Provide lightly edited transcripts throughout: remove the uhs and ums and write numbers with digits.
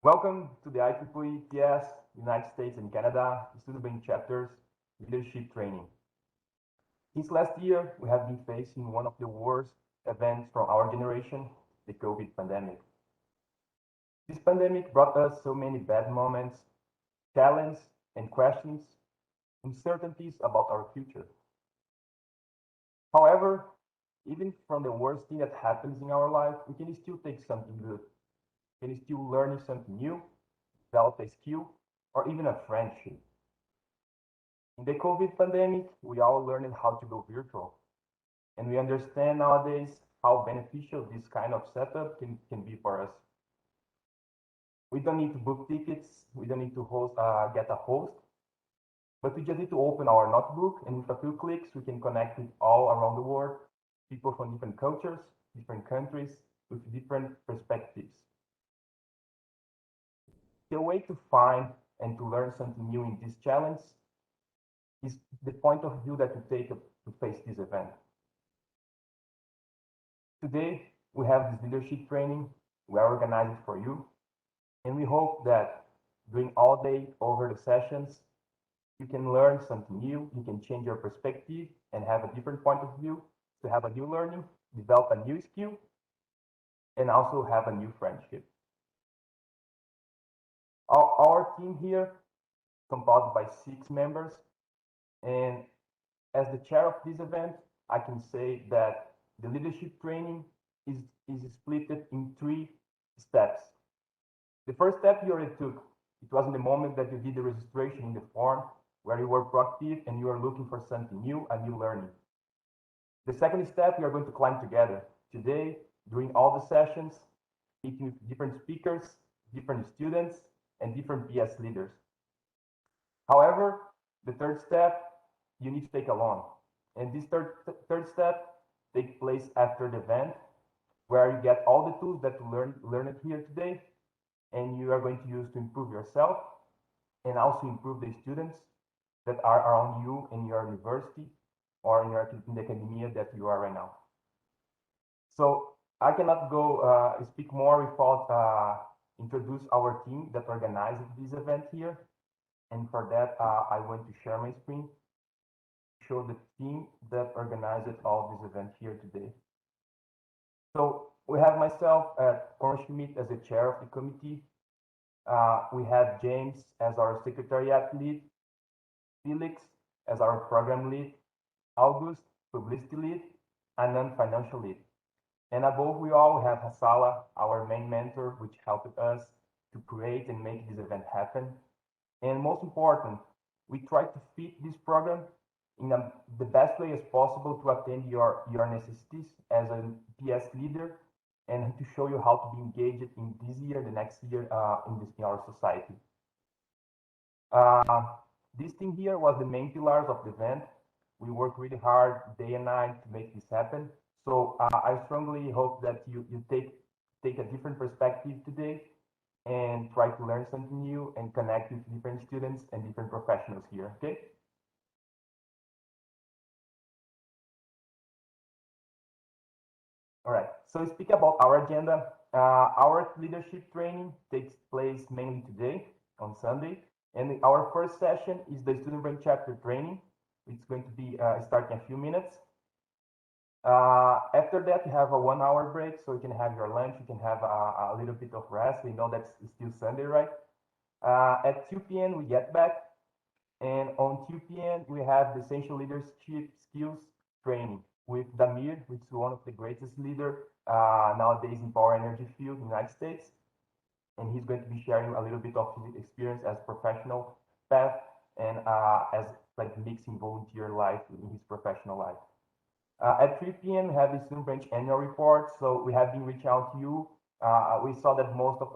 Welcome to the IEEE PES, United States and Canada Student Chapters Leadership Training. Since last year, we have been facing one of the worst events from our generation, the COVID pandemic. This pandemic brought us so many bad moments, challenges and questions, uncertainties about our future. However, even from the worst thing that happens in our life, we can still take something good. We can still learn something new, develop a skill, or even a friendship. In the COVID pandemic, we all learned how to go virtual, and we understand nowadays how beneficial this kind of setup can be for us. We don't need to book tickets, we don't need to get a host, but we just need to open our notebook, and with a few clicks, we can connect with all around the world, people from different cultures, different countries, with different perspectives. The way to find and to learn something new in this challenge is the point of view that you take to face this event. Today, we have this leadership training. We are organizing for you. And we hope that during all day over the sessions, you can learn something new. You can change your perspective and have a different point of view to have a new learning, develop a new skill, and also have a new friendship. Our team here composed by 6 members. And as the chair of this event, I can say that the leadership training is split in 3 steps. The first step you already took. It was in the moment that you did the registration in the form where you were proactive and you were looking for something new, a new learning. The second step, we are going to climb together. Today, during all the sessions, speaking with different speakers, different students, and different PS leaders. However, the third step, you need to take along. And this third step takes place after the event, where you get all the tools that you learned here today, and you are going to use to improve yourself and also improve the students that are around you in your university or in the academia that you are right now. So I cannot go speak more without introduce our team that organized this event here. And for that, I want to share my screen, show the team that organized all this event here today. So we have myself, Orange Schmidt, as the chair of the committee. We have James as our secretariat lead, Felix as our program lead, August, publicity lead, and then financial lead. And above we all have Hasala, our main mentor, which helped us to create and make this event happen. And most important, we try to fit this program in the best way as possible to attend your necessities as a PS leader and to show you how to be engaged in this year, the next year in our society. This thing here was the main pillars of the event. We work really hard day and night to make this happen. So I strongly hope that you take a different perspective today and try to learn something new and connect with different students and different professionals here, okay? All right, so speak about our agenda. Our leadership training takes place mainly today on Sunday. And our first session is the student branch chapter training. It's going to be starting in a few minutes. After that, you have a 1-hour break, so you can have your lunch, you can have a little bit of rest. We know that's still Sunday, right? At 2 p.m., we get back. And on 2 p.m., we have the essential leadership skills training with Damir, which is one of the greatest leaders nowadays in power energy field in the United States. And he's going to be sharing a little bit of his experience as professional path and as like mixing volunteer life in his professional life. At 3 p.m., we have the student branch annual report. So we have been reaching out to you. We saw that most of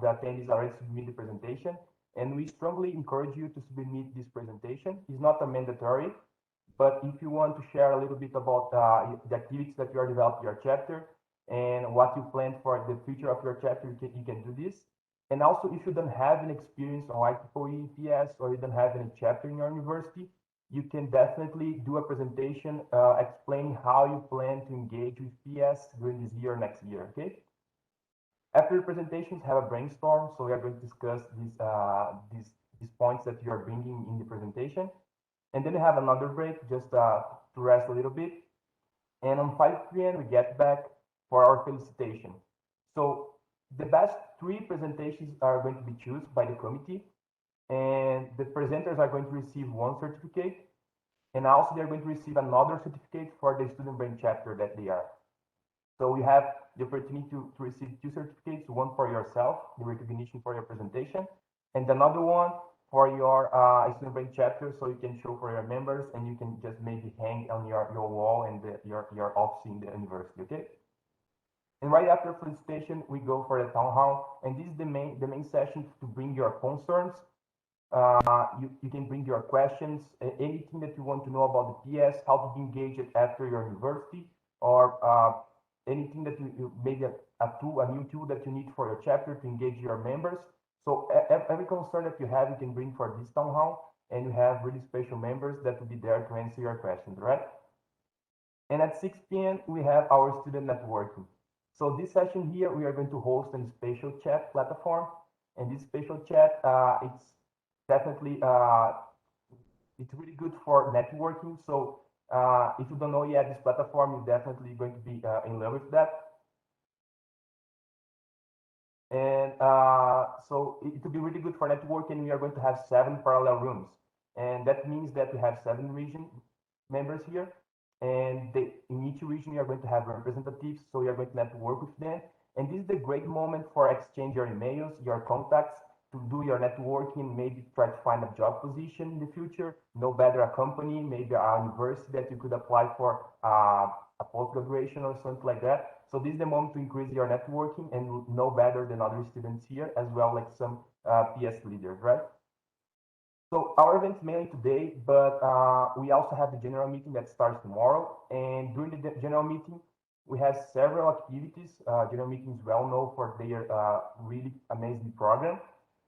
the attendees already submitted the presentation, and we strongly encourage you to submit this presentation. It's not a mandatory, but if you want to share a little bit about the activities that you are developing your chapter and what you plan for the future of your chapter, you can do this. And also, if you don't have an experience on IEEE PES or you don't have any chapter in your university, you can definitely do a presentation explaining how you plan to engage with PS during this year, next year, okay? After the presentations, have a brainstorm. So we are going to discuss these points that you are bringing in the presentation. And then we have another break just to rest a little bit. And on 5 p.m., we get back for our felicitation. So the best 3 presentations are going to be chosen by the committee. And the presenters are going to receive 1 certificate. And also they're going to receive another certificate for the student brain chapter that they are. So you have the opportunity to receive 2 certificates, 1 for yourself, the recognition for your presentation, and another one for your student brain chapter, so you can show for your members and you can just maybe hang on your wall and your office in the university, okay? And right after felicitation, we go for the town hall, and this is the main session to bring your concerns. You can bring your questions, anything that you want to know about the PS, how to be engaged after your university, or anything that you maybe a new tool that you need for your chapter to engage your members. So every concern that you have, you can bring for this town hall, and you have really special members that will be there to answer your questions, right? And at 6 p.m., we have our student networking. So this session here, we are going to host a special chat platform, and this special chat, it's definitely, it's really good for networking. So if you don't know yet this platform, you're definitely going to be in love with that. And so it will be really good for networking. We are going to have 7 parallel rooms. And that means that we have 7 region members here. And in each region, we are going to have representatives. So we are going to network with them. And this is the great moment for exchange your emails, your contacts, to do your networking, maybe try to find a job position in the future, know better a company, maybe a university that you could apply for a post-graduation or something like that. So this is the moment to increase your networking and know better than other students here, as well like some PS leaders, right? So our event's mainly today, but we also have the general meeting that starts tomorrow. And during the general meeting, we have several activities. General meeting is well known for their really amazing program.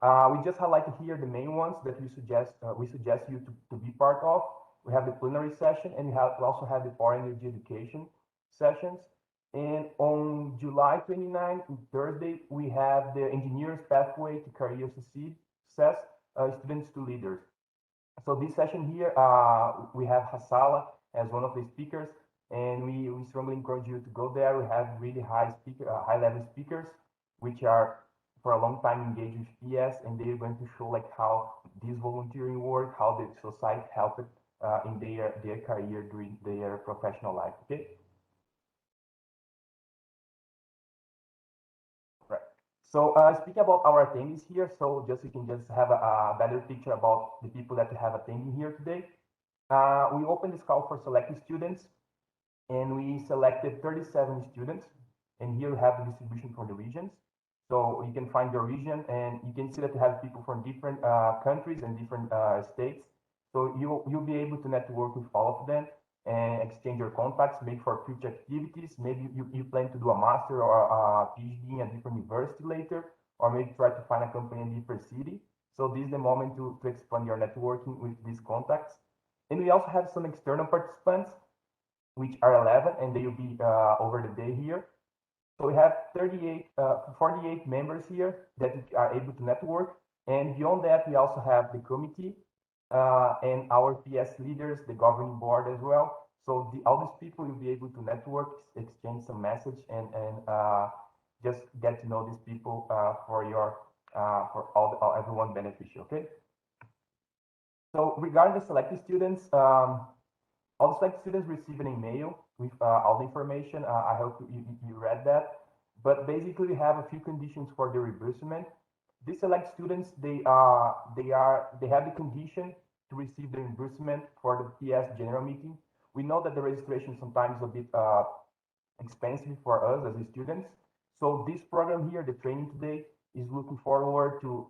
We just highlighted here the main ones that we suggest you to be part of. We have the plenary session, and we also have the power energy education sessions. And on July 29th, Thursday, we have the engineers pathway to career success, students to leaders. So this session here, we have Hasala as one of the speakers, and we strongly encourage you to go there. We have really high-level speakers, which are for a long time engaged with PS, and they're going to show like how this volunteering work, how the society helped in their career during their professional life. Okay. Right. So speaking about our attendees here, so just you can just have a better picture about the people that we have attending here today. We opened this call for selecting students, and we selected 37 students. And here we have the distribution for the regions. So you can find your region, and you can see that you have people from different countries and different states. So you'll be able to network with all of them and exchange your contacts, make for future activities. Maybe you plan to do a master or a PhD in a different university later, or maybe try to find a company in a different city. So this is the moment to expand your networking with these contacts. And we also have some external participants, which are 11, and they will be over the day here. So we have 48 members here that are able to network. And beyond that, we also have the committee and our PS leaders, the governing board as well. So all these people will be able to network, exchange some message, and just get to know these people for everyone beneficial. Okay. So regarding the selected students, all the selected students receive an email with all the information. I hope you read that. But basically, we have a few conditions for the reimbursement. These select students, they have the condition to receive the reimbursement for the PS general meeting. We know that the registration sometimes is a bit expensive for us as students. So this program here, the training today, is looking forward to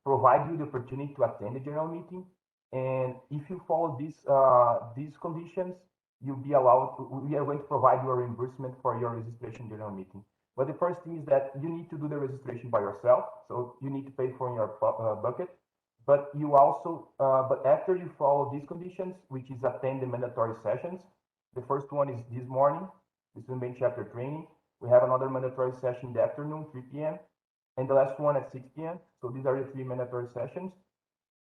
provide you the opportunity to attend the general meeting. And if you follow these conditions, you'll be allowed we are going to provide you a reimbursement for your registration general meeting. But the first thing is that you need to do the registration by yourself. So you need to pay for your bucket. But you also, but after you follow these conditions, which is attend the mandatory sessions, the first one is this morning, the student brain chapter training. We have another mandatory session in the afternoon, 3 p.m., and the last one at 6 p.m. So these are the 3 mandatory sessions.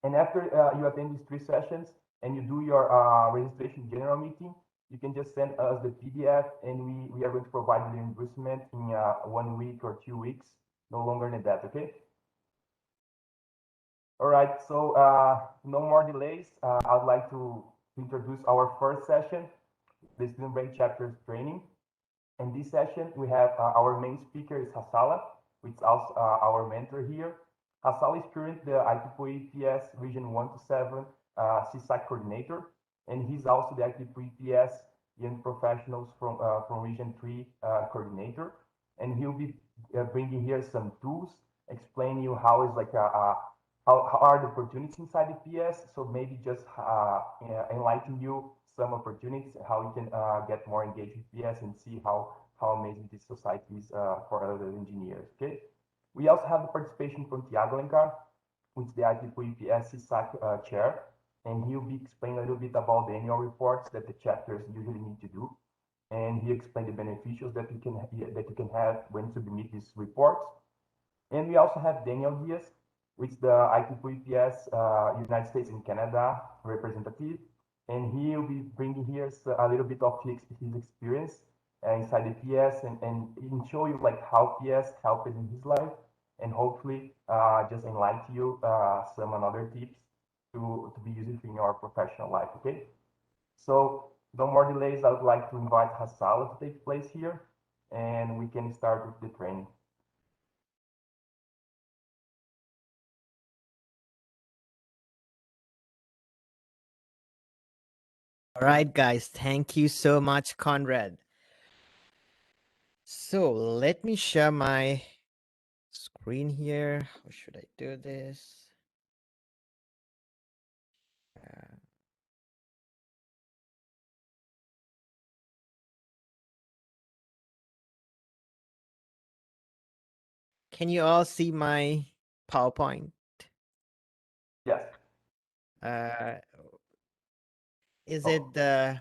And after you attend these 3 sessions and you do your registration general meeting, you can just send us the PDF, and we are going to provide the reimbursement in 1 week or 2 weeks, no longer than that, okay? All right, so no more delays. I'd like to introduce our first session, the Student Brain Chapters training. In this session, we have our main speaker is Hassala, which is also our mentor here. Hassala is currently the IEEE PES Region 1 to 7 CSAC coordinator, and he's also the IEEE PES Young Professionals from Region 3 coordinator. And he'll be bringing here some tools, explaining you how is like how are the opportunities inside the PS. So maybe just enlighten you some opportunities, how you can get more engaged with PS and see how amazing this society is for other engineers. Okay. We also have the participation from Tiago Lencar, which is the IEEE PS CSAC chair, and he'll be explaining a little bit about the annual reports that the chapters usually need to do, and he explained the beneficials that you can have when you submit these reports. And we also have Daniel Diaz, which is the IEEE PS United States and Canada representative, and he will be bringing here a little bit of his experience inside the PS and show you like how PS helped in his life, and hopefully just enlighten you some another tips to be using in your professional life. Okay, so no more delays. I would like to invite Hassala to take place here, and we can start with the training. All right, guys, thank you so much, Conrad. So let me share my screen here. How should I do this? Can you all see my PowerPoint? Yes. Is it the?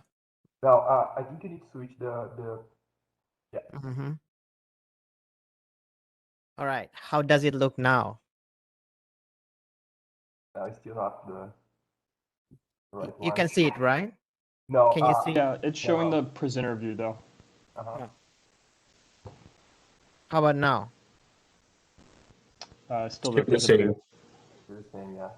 No, I think you need to switch the yeah. Mm-hmm. All right. How does it look now? It's still not the right You one. can see it, right? No. Can you see? Yeah, it's showing no. the presenter view though. Uh-huh. How about now? Still the presenter view. The same, yeah.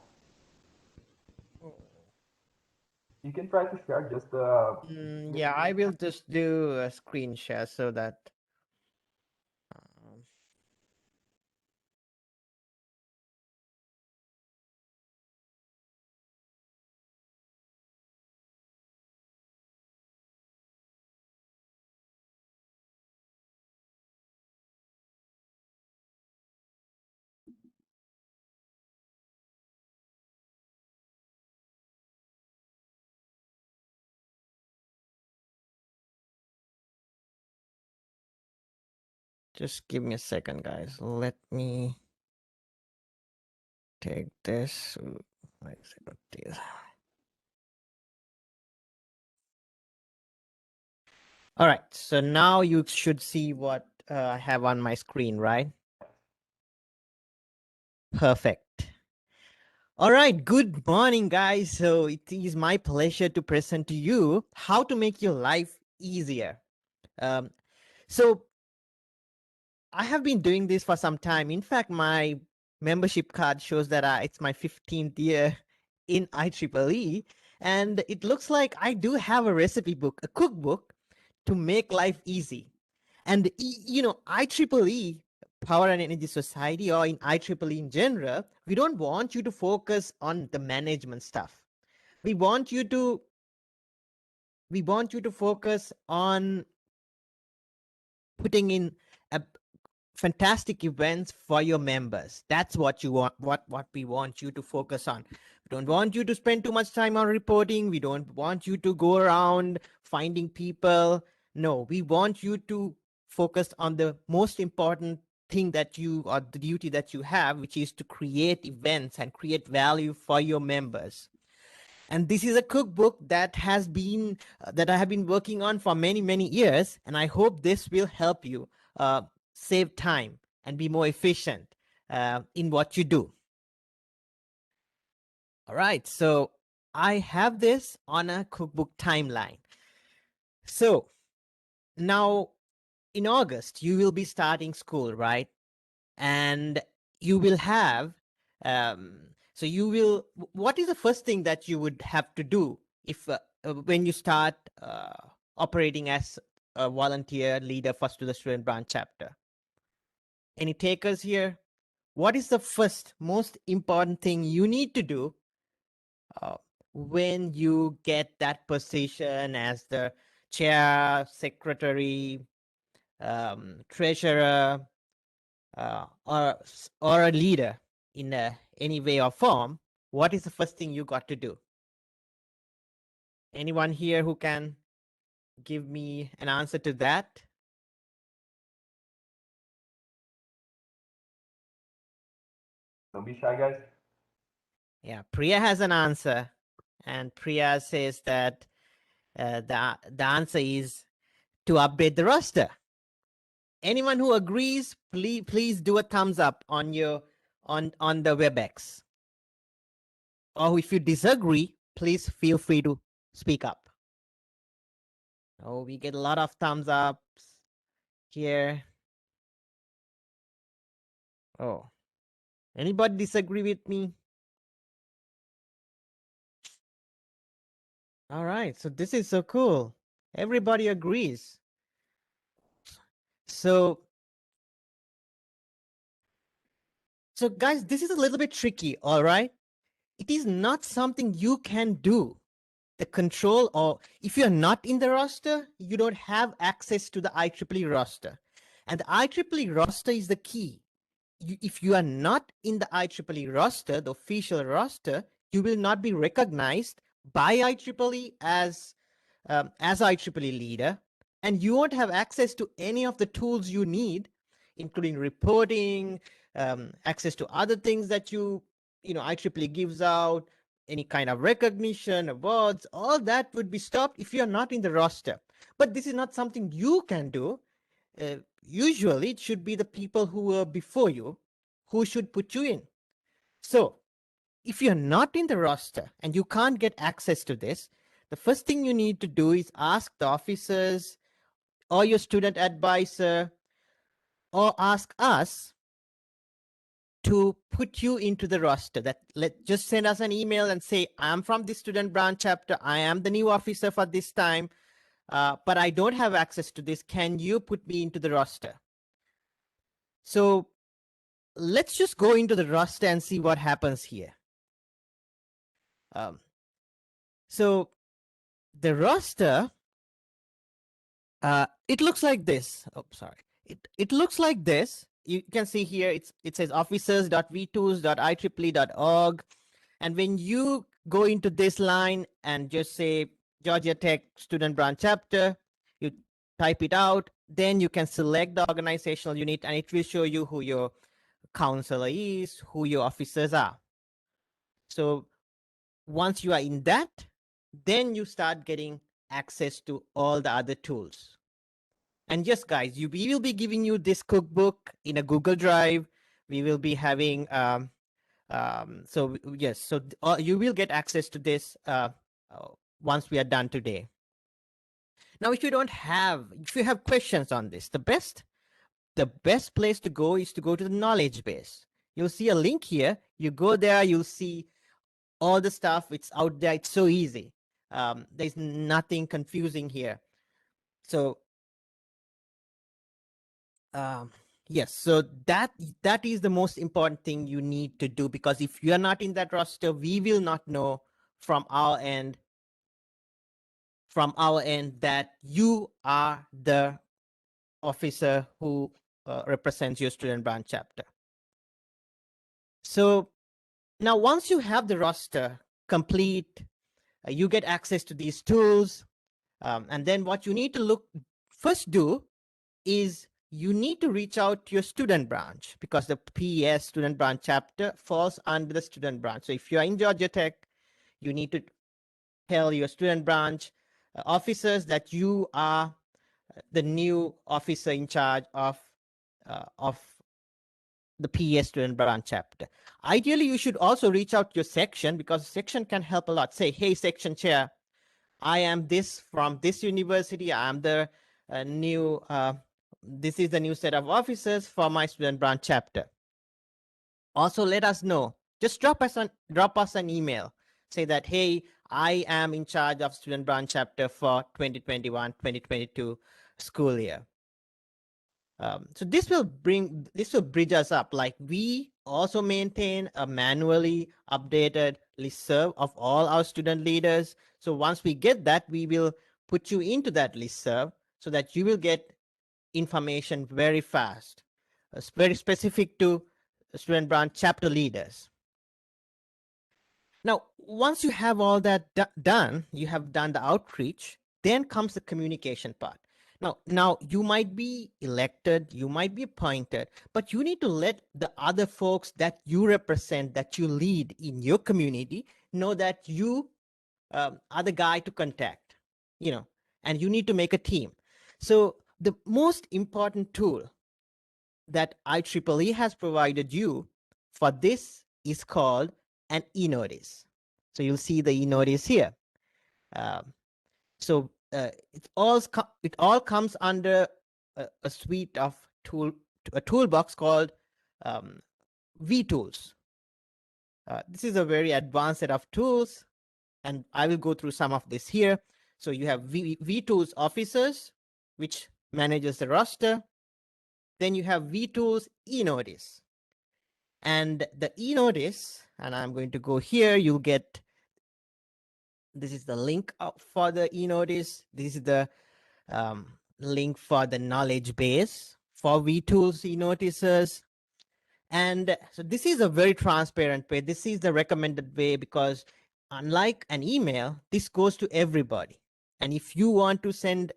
You can try to share just the. Yeah, I will just do a screen share so that. Just give me a second, guys. Let me take this. All right, so now you should see what I have on my screen, right? Perfect. All right, good morning, guys. So it is my pleasure to present to you how to make your life easier. So I have been doing this for some time. In fact, my membership card shows that it's my 15th year in IEEE, and it looks like I do have a recipe book, a cookbook to make life easy. And you know, IEEE, Power and Energy Society, or in IEEE in general, we don't want you to focus on the management stuff. We want you to focus on putting in a fantastic events for your members. That's what you want, what we want you to focus on. We don't want you to spend too much time on reporting. We don't want you to go around finding people. No, we want you to focus on the most important thing that you, or the duty that you have, which is to create events and create value for your members. And this is a cookbook that has been that I have been working on for many years, and I hope this will help you save time and be more efficient in what you do. All right, so I have this on a cookbook timeline. So now in August, you will be starting school, right? And you will have, so you will, what is the first thing that you would have to do if when you start operating as a volunteer leader for the student branch chapter? Any takers here? What is the first most important thing you need to do when you get that position as the chair, secretary, treasurer, or a leader in any way or form? What is the first thing you got to do? Anyone here who can give me an answer to that? Don't be shy, guys. Yeah, Priya has an answer, and Priya says that the answer is to update the roster. Anyone who agrees, please do a thumbs up on your on the WebEx. Or if you disagree, please feel free to speak up. Oh, we get a lot of thumbs ups here. Oh, anybody disagree with me? All right, so this is so cool. Everybody agrees. So guys, this is a little bit tricky, all right? It is not something you can do. The control, or if you're not in the roster, you don't have access to the IEEE roster. And the IEEE roster is the key. If you are not in the IEEE roster, the official roster, you will not be recognized by IEEE as IEEE leader, and you won't have access to any of the tools you need, including reporting, access to other things that IEEE gives out, any kind of recognition, awards, all that would be stopped if you're not in the roster. But this is not something you can do. Usually it should be the people who were before you who should put you in. So if you're not in the roster and you can't get access to this, the first thing you need to do is ask the officers or your student advisor or ask us to put you into the roster. Just send us an email and say, I'm from the student branch chapter. I am the new officer for this time, but I don't have access to this. Can you put me into the roster? So let's just go into the roster and see what happens here. So the roster, it looks like this. Oh, sorry. It looks like this. You can see here, it says officers.v2s.ieee.org. And when you go into this line and just say Georgia Tech Student Branch Chapter, you type it out, then you can select the organizational unit and it will show you who your counselor is, who your officers are. So once you are in that, then you start getting access to all the other tools. And yes, guys, we will be giving you this cookbook in a Google Drive. We will be having, so yes, so you will get access to this once we are done today. Now, if you have questions on this, the best place to go is to go to the knowledge base. You'll see a link here. You go there, you'll see all the stuff. It's out there. It's so easy. There's nothing confusing here. So yes, so that is the most important thing you need to do, because if you are not in that roster, we will not know from our end that you are the officer who represents your student branch chapter. So now once you have the roster complete, you get access to these tools, and then what you need to first do is you need to reach out to your student branch, because the PES student branch chapter falls under the student branch. So if you're in Georgia Tech, you need to tell your student branch officers that you are the new officer in charge of the PS student branch chapter. Ideally, you should also reach out to your section, because section can help a lot. Say, hey, section chair, I am this from this university. I am the this is the new set of officers for my student branch chapter. Also, let us know. Just drop us an email. Say that, hey, I am in charge of student branch chapter for 2021-2022 school year. So this will bridge us up. Like, we also maintain a manually updated listserv of all our student leaders. So once we get that, we will put you into that listserv so that you will get information very fast, very specific to student branch chapter leaders. Now, once you have all that done, you have done the outreach, then comes the communication part. Now you might be elected, you might be appointed, but you need to let the other folks that you represent, that you lead in your community, know that you are the guy to contact, and you need to make a team. So the most important tool that IEEE has provided you for this is called an e-notice. So you'll see the e-notice here. It all comes under a suite of a toolbox called vTools. This is a very advanced set of tools, and I will go through some of this here. So you have vTools officers, which manages the roster. Then you have vTools e-notice. And the e-notice, and I'm going to go here, you'll get, this is the link for the e-notice. This is the link for the knowledge base for vTools e-notices. And so this is a very transparent way. This is the recommended way, because unlike an email, this goes to everybody. And if you want to send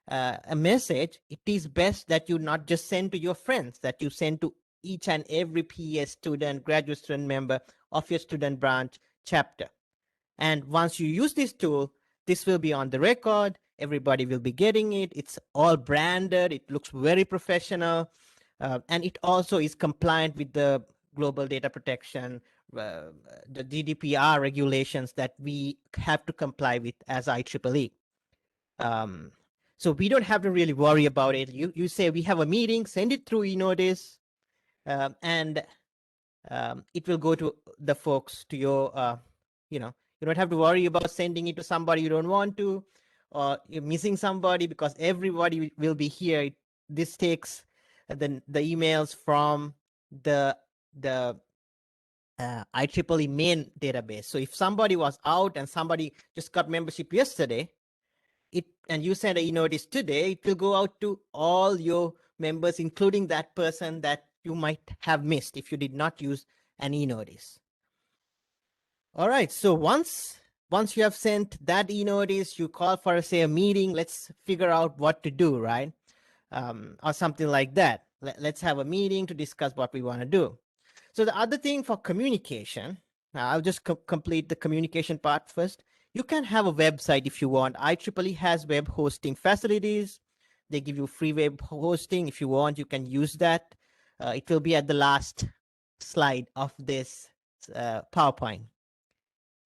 a message, it is best that you not just send to your friends, that you send to each and every PS student, graduate student member of your student branch chapter. And once you use this tool, this will be on the record. Everybody will be getting it. It's all branded. It looks very professional. And it also is compliant with the global data protection, the GDPR regulations that we have to comply with as IEEE. So we don't have to really worry about it. You say we have a meeting, send it through e-notice, and it will go to the folks, to your, you don't have to worry about sending it to somebody you don't want to, or you're missing somebody, because everybody will be here. This takes the emails from the IEEE main database. So if somebody was out and somebody just got membership yesterday, and you send an e-notice today, it will go out to all your members, including that person that you might have missed if you did not use an e-notice. All right, so once you have sent that e-notice, you call for, say, a meeting. Let's figure out what to do, right? Or something like that. Let's have a meeting to discuss what we want to do. So the other thing for communication, I'll just complete the communication part first. You can have a website if you want. IEEE has web hosting facilities. They give you free web hosting. If you want, you can use that. It will be at the last slide of this PowerPoint.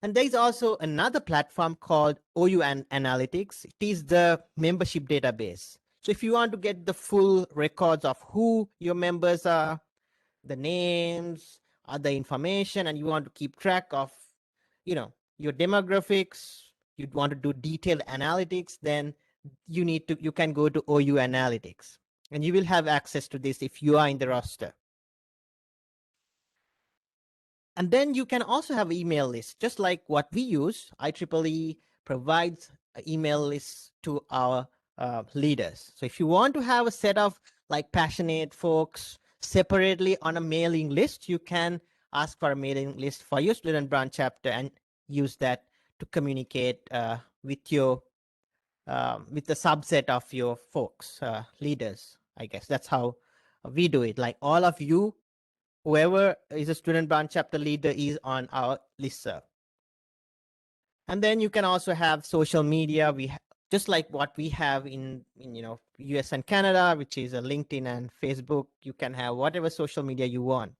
And there is also another platform called OU Analytics. It is the membership database. So if you want to get the full records of who your members are, the names, other information, and you want to keep track of, your demographics, you want to do detailed analytics, then you can go to OU Analytics, and you will have access to this if you are in the roster. And then you can also have email lists, just like what we use. IEEE provides email lists to our leaders. So if you want to have a set of like passionate folks separately on a mailing list, you can ask for a mailing list for your student branch chapter and use that to communicate with your with the subset of your folks, leaders. I guess that's how we do it. Like, all of you, whoever is a student branch chapter leader, is on our listserv. And then you can also have social media. Just like what we have in US and Canada, which is a LinkedIn and Facebook. You can have whatever social media you want.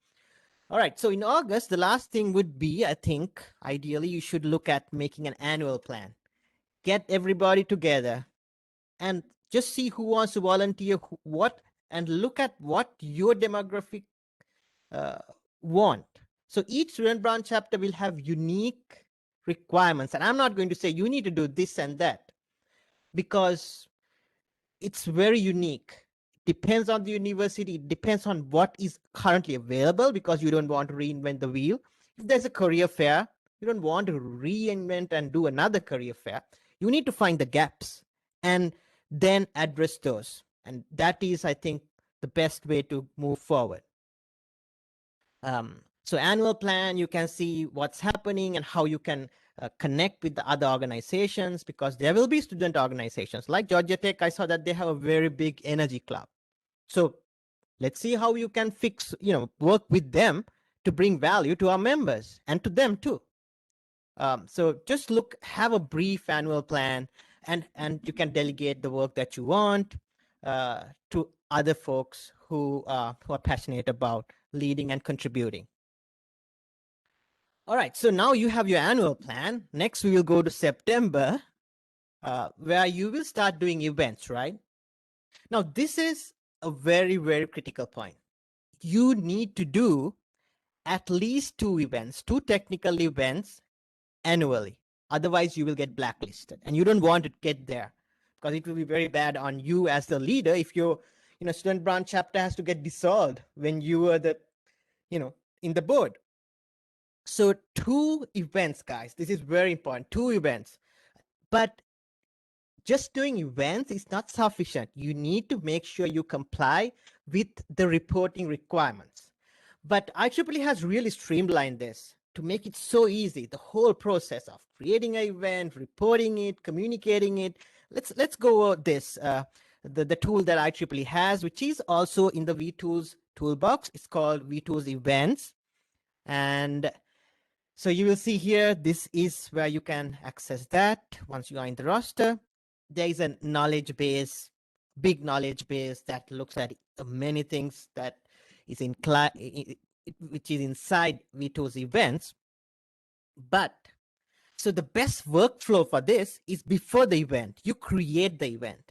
All right. So in August, the last thing would be, I think, ideally, you should look at making an annual plan. Get everybody together and just see who wants to volunteer, and look at what your demographic want. So each student branch chapter will have unique requirements. And I'm not going to say you need to do this and that, because it's very unique. Depends on the university. It depends on what is currently available, because you don't want to reinvent the wheel. If there's a career fair, you don't want to reinvent and do another career fair. You need to find the gaps and then address those. And that is, I think, the best way to move forward. So annual plan, you can see what's happening and how you can connect with the other organizations, because there will be student organizations like Georgia Tech. I saw that they have a very big energy club. So let's see how you can work with them to bring value to our members and to them too. So just have a brief annual plan, and you can delegate the work that you want to other folks who are passionate about leading and contributing. All right, so now you have your annual plan. Next, we will go to September, where you will start doing events, right? Now, this is a very, very critical point. You need to do at least 2 events, 2 technical events annually. Otherwise, you will get blacklisted, and you don't want to get there, because it will be very bad on you as the leader if your student branch chapter has to get dissolved when you are in the board. So 2 events, guys. This is very important. 2 events. But just doing events is not sufficient. You need to make sure you comply with the reporting requirements. But IEEE has really streamlined this to make it so easy. The whole process of creating an event, reporting it, communicating it. Let's go over this. The tool that IEEE has, which is also in the vTools toolbox. It's called vTools Events. And so you will see here, this is where you can access that once you are in the roster. There is a knowledge base, big knowledge base that looks at many things that is which is inside vTools events. But so the best workflow for this is before the event, you create the event.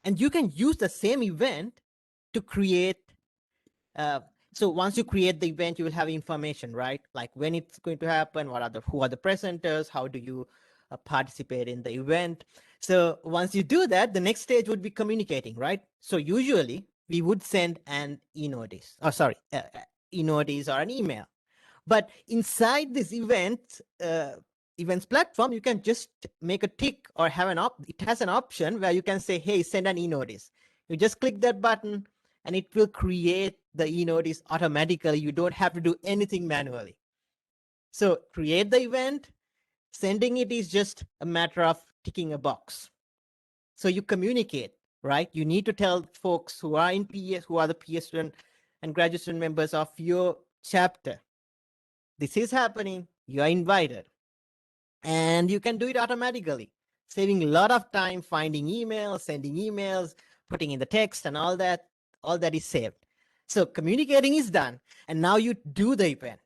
And you can use the same event to create so once you create the event, you will have information, right? Like when it's going to happen, who are the presenters, how do you participate in the event. So once you do that, the next stage would be communicating, right? So usually we would send an e-notice, e-notice or an email. But inside this events platform, you can just make a tick or have it has an option where you can say, hey, send an e-notice. You just click that button and it will create the e-notice automatically. You don't have to do anything manually. So create the event. Sending it is just a matter of ticking a box. So you communicate, right? You need to tell folks who are in PS, who are the PS student and graduate student members of your chapter, this is happening, you are invited. And you can do it automatically, saving a lot of time finding emails, sending emails, putting in the text and all that is saved. So communicating is done. And now you do the event.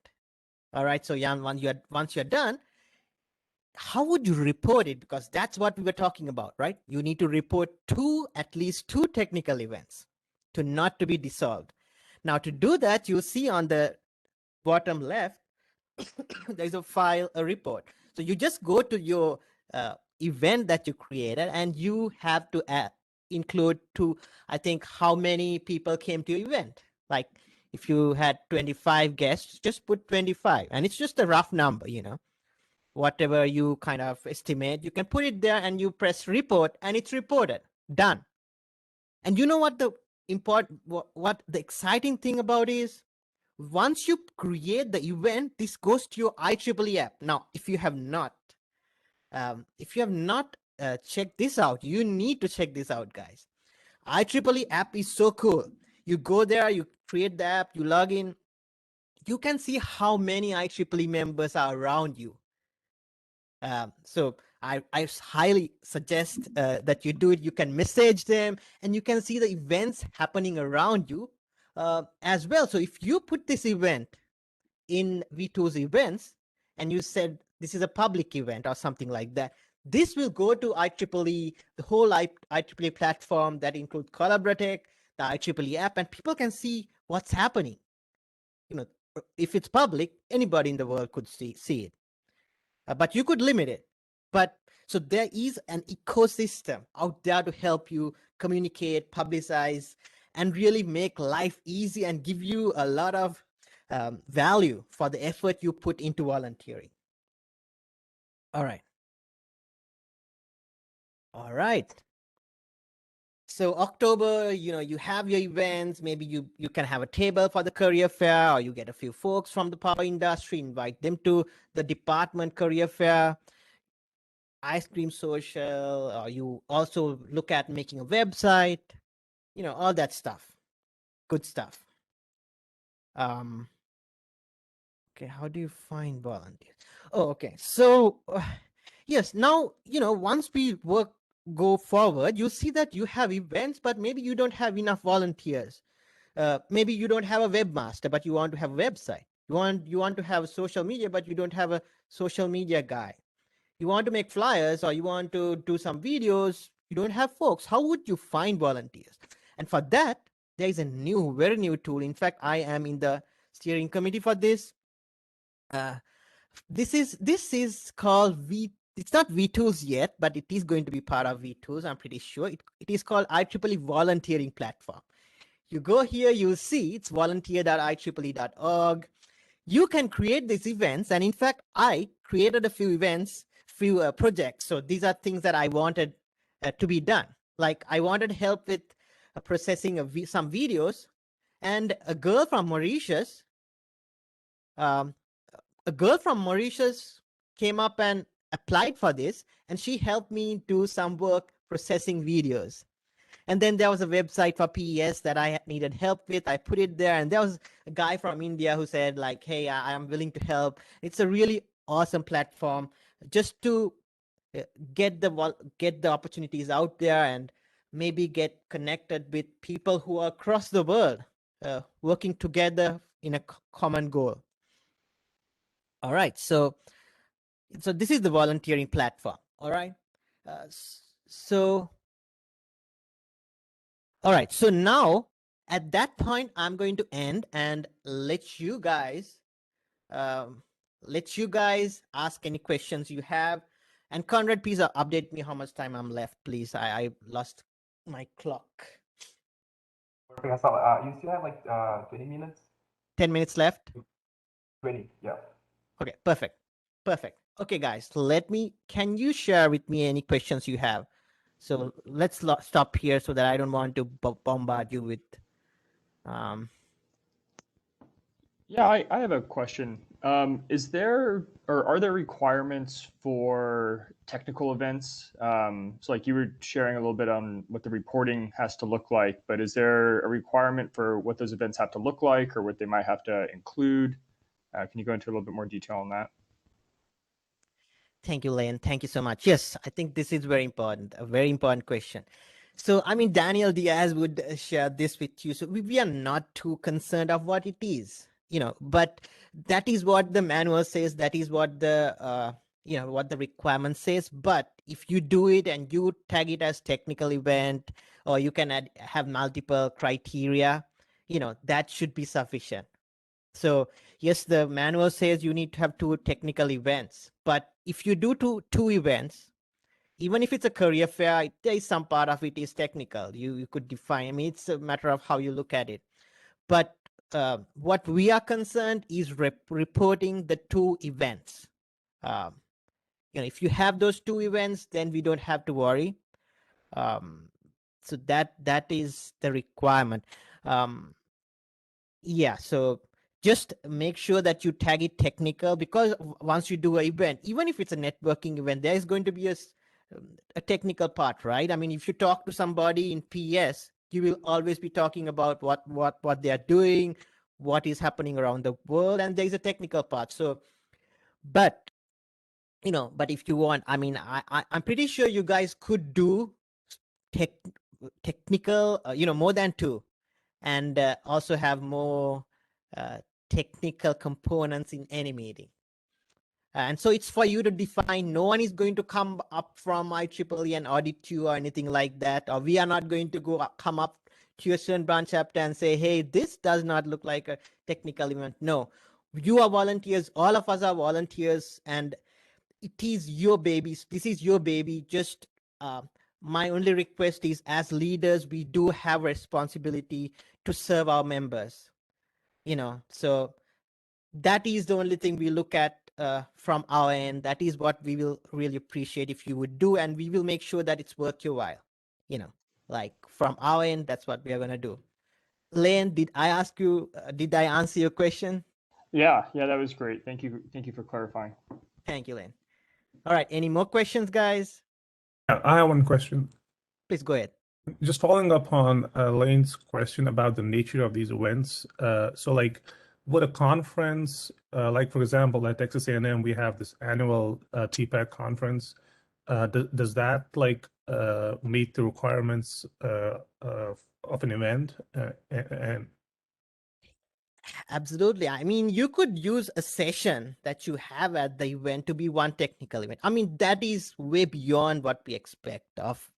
All right. So Jan, once you're done, how would you report it? Because that's what we were talking about, right? You need to report at least two technical events to not to be dissolved. Now to do that, you'll see on the bottom left, there's a report. So you just go to your event that you created and you have to include I think how many people came to your event. Like if you had 25 guests, just put 25, and it's just a rough number, whatever you kind of estimate, you can put it there and you press report and it's reported, done. And you know what the exciting thing about is, once you create the event, this goes to your IEEE app. Now, if you have not checked this out, you need to check this out, guys. IEEE app is so cool. You go there, you create the app, you log in, you can see how many IEEE members are around you. So I highly suggest that you do it. You can message them and you can see the events happening around you as well. So if you put this event in V2's events and you said this is a public event or something like that, this will go to IEEE, the whole IEEE platform that includes Collaboratech, the IEEE app, and people can see what's happening. If it's public, anybody in the world could see it. But you could limit it. But so there is an ecosystem out there to help you communicate, publicize, and really make life easy and give you a lot of value for the effort you put into volunteering. All right. All right. So October, you have your events. Maybe you can have a table for the career fair, or you get a few folks from the power industry, invite them to the department career fair, ice cream social, or you also look at making a website, all that stuff. Good stuff. Okay, how do you find volunteers? Oh, okay. So yes, now, once we go forward, you see that you have events, but maybe you don't have enough volunteers. Maybe you don't have a webmaster, but you want to have a website. You want to have social media, but you don't have a social media guy. You want to make flyers, or you want to do some videos, you don't have folks. How would you find volunteers? And for that, there is a very new tool. In fact, I am in the steering committee for this. This is called it's not V2s yet, but it is going to be part of V2s, I'm pretty sure. It is called IEEE Volunteering Platform. You go here, you'll see it's volunteer.ieee.org. You can create these events, and in fact, I created a few events, few projects. So these are things that I wanted to be done. Like I wanted help with processing some videos, and a girl from Mauritius came up and applied for this, and she helped me do some work processing videos. And then there was a website for PES that I needed help with. I put it there, and there was a guy from India who said, like, hey, I am willing to help. It's a really awesome platform just to get the opportunities out there and maybe get connected with people who are across the world working together in a common goal. All right, so this is the volunteering platform. All right, all right, so now at that point, I'm going to end and let you guys ask any questions you have. And Conrad, please update me how much time I'm left, please. I lost my clock. Perfect, Hassan. You still have like 20 minutes? 10 minutes left? 20, yeah. Okay, perfect. Okay, guys, can you share with me any questions you have? So let's stop here so that I don't want to bombard you with. Yeah, I have a question. Is there or are there requirements for technical events? So like you were sharing a little bit on what the reporting has to look like, but is there a requirement for what those events have to look like or what they might have to include? Can you go into a little bit more detail on that? Thank you, Lane. Thank you so much. Yes, I think this is very important, a very important question. So, I mean, Daniel Diaz would share this with you. So we are not too concerned of what it is, but that is what the manual says. That is what the, what the requirement says. But if you do it and you tag it as technical event, or you can have multiple criteria, that should be sufficient. So yes, the manual says you need to have 2 technical events, but if you do two events, even if it's a career fair, there is some part of it is technical. You could define. I mean, it's a matter of how you look at it. But what we are concerned is reporting the 2 events. If you have those 2 events, then we don't have to worry. So that is the requirement. Yeah, so just make sure that you tag it technical, because once you do an event, even if it's a networking event, there is going to be a technical part, right? I mean, if you talk to somebody in PS, you will always be talking about what they are doing, what is happening around the world, and there is a technical part. So, but but if you want, I mean, I'm pretty sure you guys could do technical, more than two, and also have more technical components in any meeting. And so it's for you to define. No one is going to come up from IEEE and audit you or anything like that. Or we are not going to come up to your student branch chapter and say, hey, this does not look like a technical event. No, you are volunteers. All of us are volunteers, and it is your baby. This is your baby. Just my only request is, as leaders, we do have responsibility to serve our members. So that is the only thing we look at from our end. That is what we will really appreciate if you would do, and we will make sure that it's worth your while. Like from our end, that's what we are going to do. Lane, did I answer your question? Yeah, that was great. Thank you for clarifying. Thank you, Lane. All right, any more questions, guys? Yeah, I have one question. Please go ahead. Just following up on Lane's question about the nature of these events. So like, would a conference, like for example, at Texas A&M, we have this annual TPAC conference. Does that like meet the requirements of an event? And Absolutely. I mean, you could use a session that you have at the event to be one technical event. I mean, that is way beyond what we expect of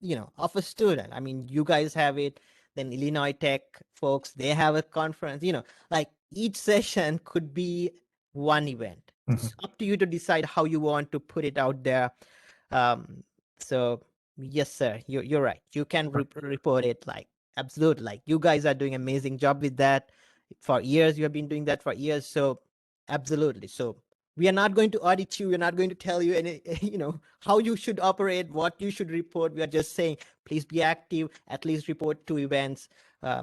a student. I mean, you guys have it, then Illinois Tech folks, they have a conference, like each session could be one event. It's up to you to decide how you want to put it out there. So yes, sir, you're right. You can report it, like, absolutely. Like, you guys are doing an amazing job with that for years. You have been doing that for years. So absolutely. So we are not going to audit you. We're not going to tell you any, how you should operate, what you should report. We are just saying, please be active, at least report 2 events,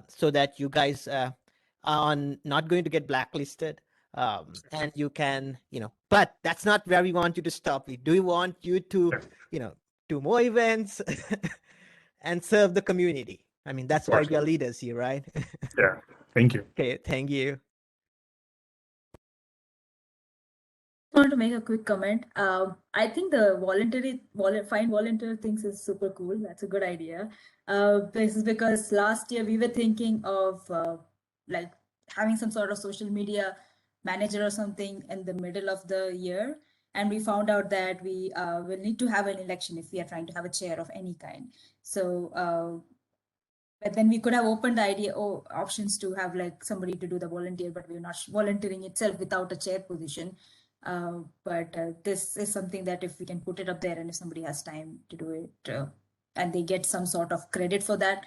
so that you guys are not going to get blacklisted. And you can, but that's not where we want you to stop. We do want you to, do more events and serve the community. I mean, that's why we are leaders here, right? yeah, thank you. Okay, thank you. Want to make a quick comment. I think the find volunteer things is super cool. That's a good idea. This is because last year we were thinking of like having some sort of social media manager or something in the middle of the year, and we found out that we will need to have an election if we are trying to have a chair of any kind. So but then we could have opened the idea or options to have like somebody to do the volunteer, but we're not volunteering itself without a chair position. But this is something that if we can put it up there and if somebody has time to do it and they get some sort of credit for that,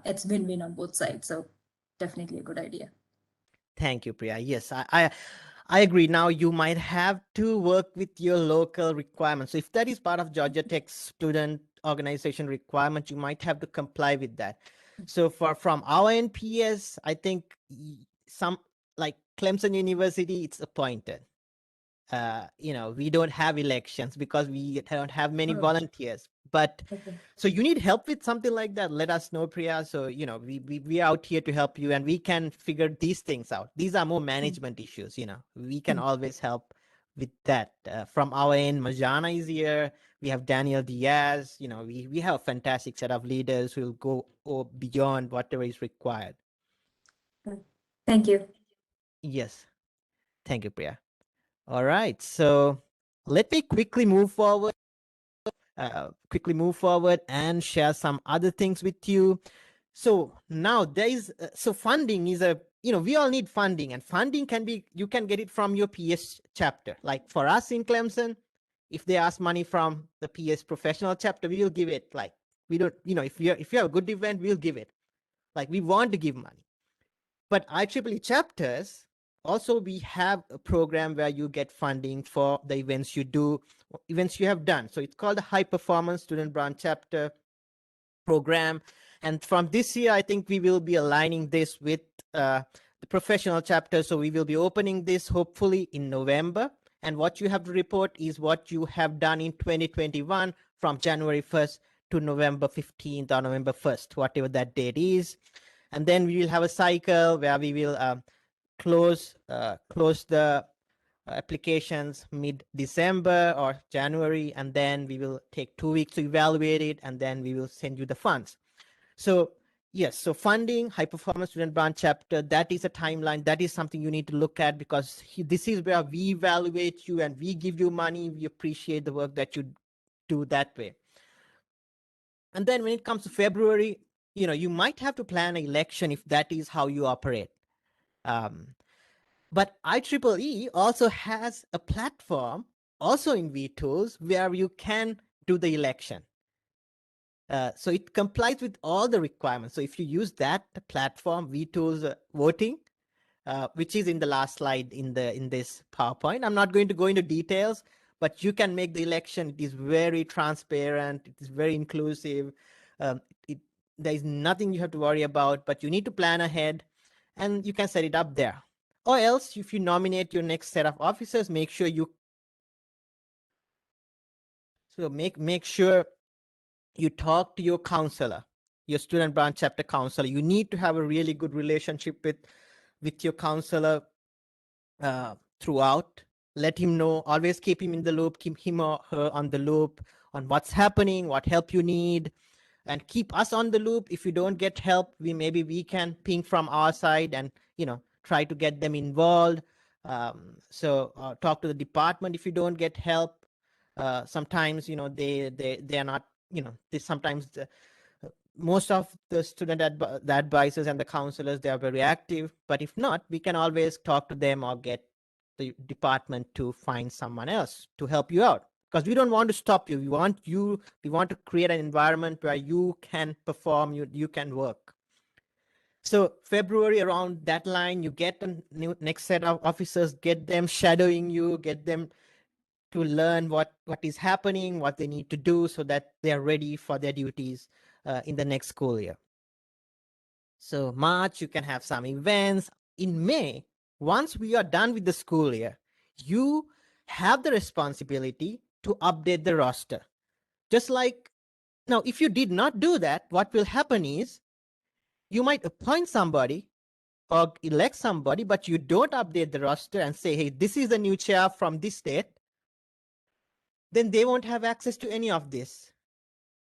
it's win-win on both sides. So definitely a good idea. Thank you, Priya. Yes, I agree. Now you might have to work with your local requirements. So if that is part of Georgia Tech's student organization requirement, you might have to comply with that. So from our NPS, I think some like Clemson University, it's appointed. We don't have elections because we don't have many volunteers. But so you need help with something like that, let us know, Priya. So we are out here to help you, and we can figure these things out. These are more management issues. We can always help with that. From our end, Majana is here. We have Daniel Diaz. We have a fantastic set of leaders who will go beyond whatever is required. Thank you. Yes, thank you, Priya. All right, so let me quickly move forward and share some other things with you. So now there is, funding is we all need funding, and funding you can get it from your PS chapter. Like for us in Clemson, if they ask money from the PS professional chapter, we will give it. Like we don't, if you have a good event, we'll give it. Like we want to give money. But IEEE chapters, also we have a program where you get funding for the events you have done. So it's called the High Performance Student Branch Chapter program. And from this year, I think we will be aligning this with the professional chapter. So we will be opening this hopefully in November. And what you have to report is what you have done in 2021 from January 1st to November 15th or November 1st, whatever that date is. And then we will have a cycle where we will close the applications mid-December or January, and then we will take 2 weeks to evaluate it, and then we will send you the funds. So yes, so funding, high performance student branch chapter, that is a timeline. That is something you need to look at, because this is where we evaluate you and we give you money. We appreciate the work that you do that way. And then when it comes to February, you might have to plan an election if that is how you operate. But IEEE also has a platform, also in vTools, where you can do the election. So it complies with all the requirements. So if you use that platform, vTools voting, which is in the last slide in this PowerPoint, I'm not going to go into details, but you can make the election. It is very transparent. It is very inclusive. There is nothing you have to worry about, but you need to plan ahead, and you can set it up there. Or else, if you nominate your next set of officers, make sure you make sure you talk to your counselor, your student branch chapter counselor. You need to have a really good relationship with your counselor throughout. Let him know, always keep him in the loop, keep him or her on the loop on what's happening, what help you need, and keep us on the loop. If you don't get help, maybe we can ping from our side and try to get them involved. So talk to the department if you don't get help. Sometimes they are not, they sometimes most of the the advisors and the counselors, they are very active, but if not, we can always talk to them or get the department to find someone else to help you out, because we don't want to stop you. We want to create an environment where you can perform, you can work. So February, around that line, you get a next set of officers, get them shadowing you, get them to learn what is happening, what they need to do, so that they are ready for their duties in the next school year. So March, you can have some events. In May, once we are done with the school year, you have the responsibility to update the roster. Just like now, if you did not do that, what will happen is you might appoint somebody or elect somebody, but you don't update the roster and say, hey, this is the new chair from this date. Then they won't have access to any of this.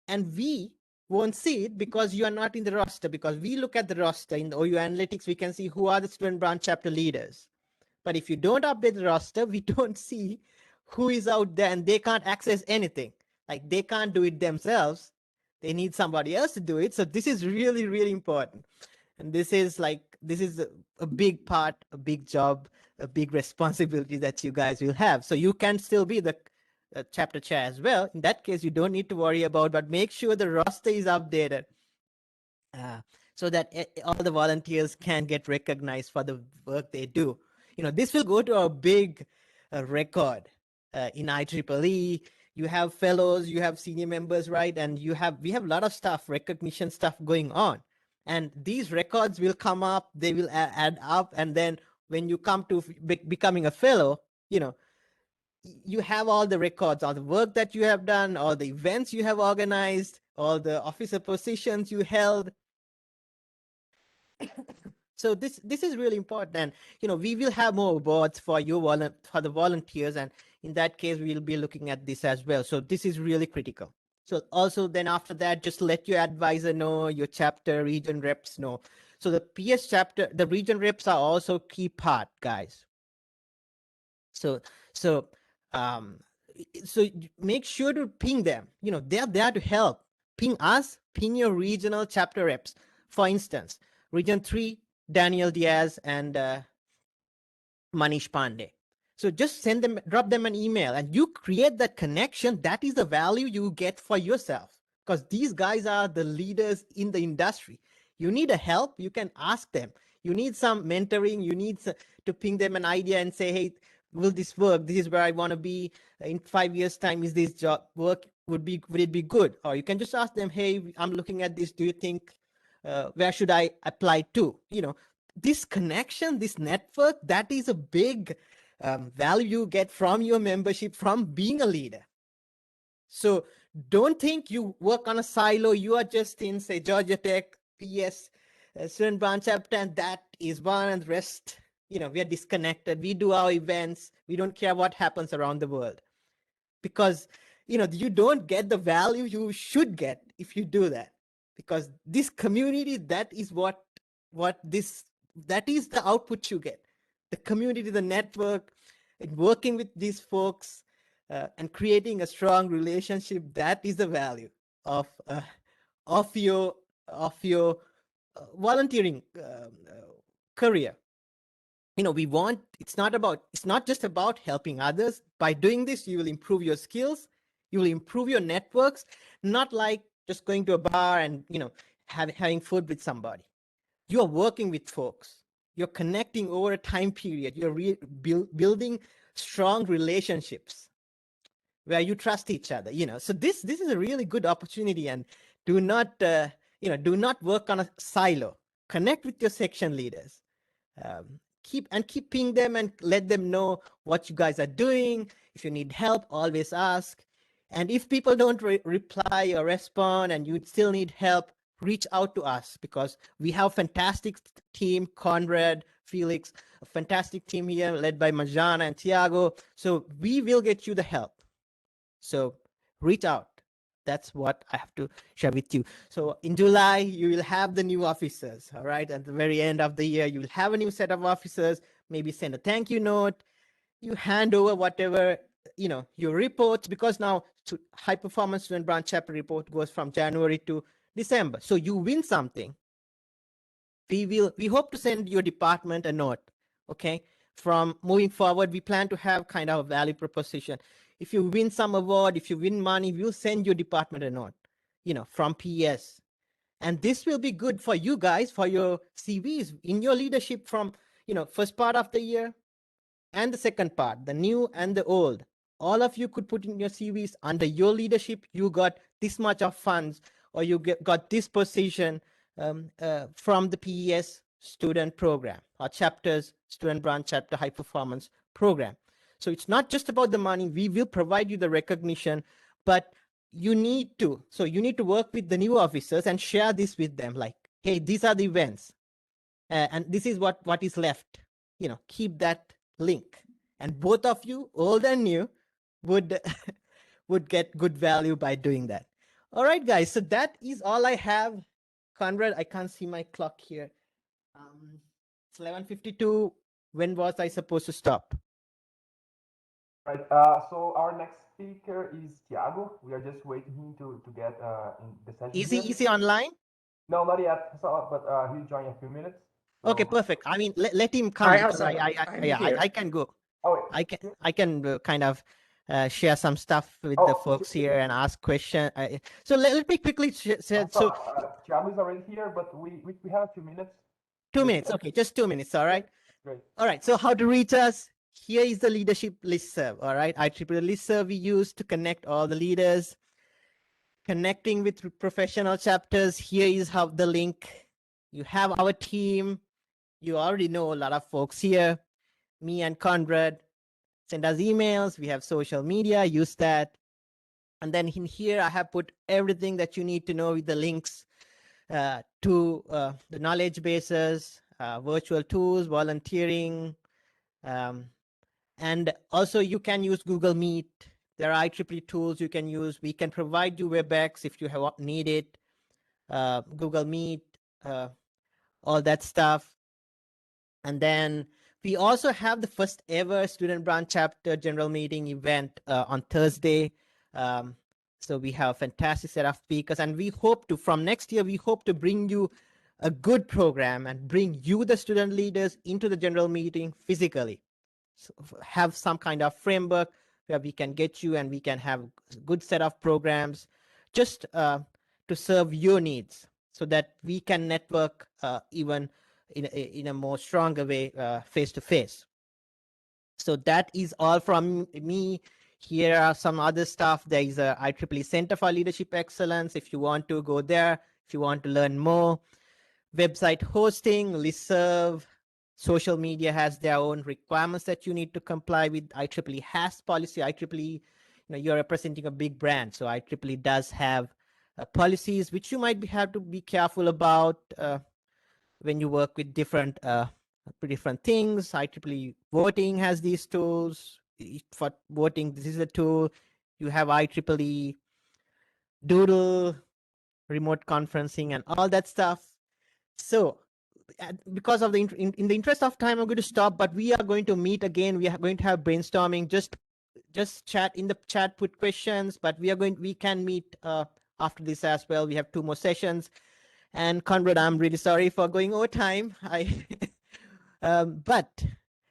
And we won't see it because you are not in the roster, because we look at the roster in the OU Analytics, we can see who are the student branch chapter leaders. But if you don't update the roster, we don't see who is out there, and they can't access anything. Like, they can't do it themselves. They need somebody else to do it. So this is really, really important. And this is a big part, a big job, a big responsibility that you guys will have. So you can still be the chapter chair as well. In that case, you don't need to worry about, but make sure the roster is updated so that all the volunteers can get recognized for the work they do. This will go to a big record in IEEE. You have fellows, you have senior members, right? And we have a lot of stuff, recognition stuff going on. And these records will come up, they will add up. And then when you come to becoming a fellow, you have all the records, all the work that you have done, all the events you have organized, all the officer positions you held. So this is really important. And we will have more awards for for the volunteers, and in that case we'll be looking at this as well. So this is really critical. So also then after that, just let your advisor know, your chapter region reps know. So the PS chapter, the region reps are also key part, guys. So make sure to ping them. They're there to help. Ping us, ping your regional chapter reps. For instance, Region 3, Daniel Diaz and Manish Pandey. So just drop them an email, and you create that connection. That is the value you get for yourself, because these guys are the leaders in the industry. You need a help, you can ask them. You need some mentoring, you need to ping them an idea and say, hey, will this work? This is where I want to be in 5 years' time. Is this job work? Would it be good? Or you can just ask them, hey, I'm looking at this. Do you think where should I apply to? This connection, this network, that is a big value you get from your membership, from being a leader. So don't think you work on a silo. You are just in, say, Georgia Tech, PS, student branch chapter, and that is one, and the rest we are disconnected. We do our events. We don't care what happens around the world, because you don't get the value you should get if you do that. Because this community, that is that is the output you get. The community, the network, and working with these folks, and creating a strong relationship, that is the value of your volunteering career. It's not just about helping others. By doing this, you will improve your skills, you will improve your networks, not like just going to a bar and having food with somebody. You're working with folks, you're connecting over a time period, you're building strong relationships where you trust each other. So this is a really good opportunity. And do not work on a silo. Connect with your section leaders. Keep ping them and let them know what you guys are doing. If you need help, always ask. And if people don't reply or respond and you still need help, reach out to us, because we have a fantastic team, Conrad, Felix, a fantastic team here led by Majana and Tiago. So we will get you the help. So reach out. That's what I have to share with you. So in July, you will have the new officers. All right. At the very end of the year, you will have a new set of officers. Maybe send a thank you note. You hand over whatever, your reports, because now high performance student branch chapter report goes from January to December. So you win something. We hope to send your department a note. Okay. From moving forward, we plan to have kind of a value proposition. If you win some award, if you win money, we'll send your department a note, from PES. And this will be good for you guys, for your CVs in your leadership from, first part of the year and the second part, the new and the old. All of you could put in your CVs under your leadership. You got this much of funds, or you got this position from the PES student program, or chapters, student branch chapter high performance program. So it's not just about the money. We will provide you the recognition, but you need to work with the new officers and share this with them. Like, hey, these are the events, and this is what is left. Keep that link, and both of you, old and new, would get good value by doing that. All right, guys. So that is all I have. Conrad, I can't see my clock here. It's 11:52. When was I supposed to stop? Right. So our next speaker is Tiago. We are just waiting him to get in the session. Is he online? No, not yet. So, but he'll join in a few minutes. So... Okay, perfect. I mean, let him come. I can go. Oh, I can kind of share some stuff with the folks here and ask questions. So let me quickly share. So Tiago is already here, but we have a few minutes. 2 minutes. Okay, just 2 minutes. All right. Great. All right. So how to reach us? Here is the leadership listserv. All right. IEEE listserv we use to connect all the leaders. Connecting with professional chapters. Here is how the link. You have our team. You already know a lot of folks here. Me and Conrad. Send us emails. We have social media. Use that. And then in here, I have put everything that you need to know with the links to the knowledge bases, virtual tools, volunteering. And also you can use Google Meet. There are IEEE tools you can use. We can provide you WebEx if you need it, Google Meet, all that stuff. And then we also have the first ever student branch chapter general meeting event on Thursday. So we have a fantastic set of speakers, and we hope to, from next year, we hope to bring you a good program and bring you, the student leaders, into the general meeting physically. So have some kind of framework where we can get you and we can have a good set of programs just to serve your needs, so that we can network even in a more stronger way, face to face. So that is all from me. Here are some other stuff. There is a IEEE Center for Leadership Excellence. If you want to go there, if you want to learn more, website hosting, listserv, social media has their own requirements that you need to comply with. IEEE has policy. IEEE, you're representing a big brand, so IEEE does have policies which you might have to be careful about when you work with different different things. IEEE voting has these tools. For voting, this is a tool. You have IEEE Doodle, remote conferencing, and all that stuff. So because of in the interest of time, I'm going to stop, but we are going to meet again. We are going to have brainstorming. Just chat in the chat, put questions, but we can meet after this as well. We have 2 more sessions. And Conrad, I'm really sorry for going over time. But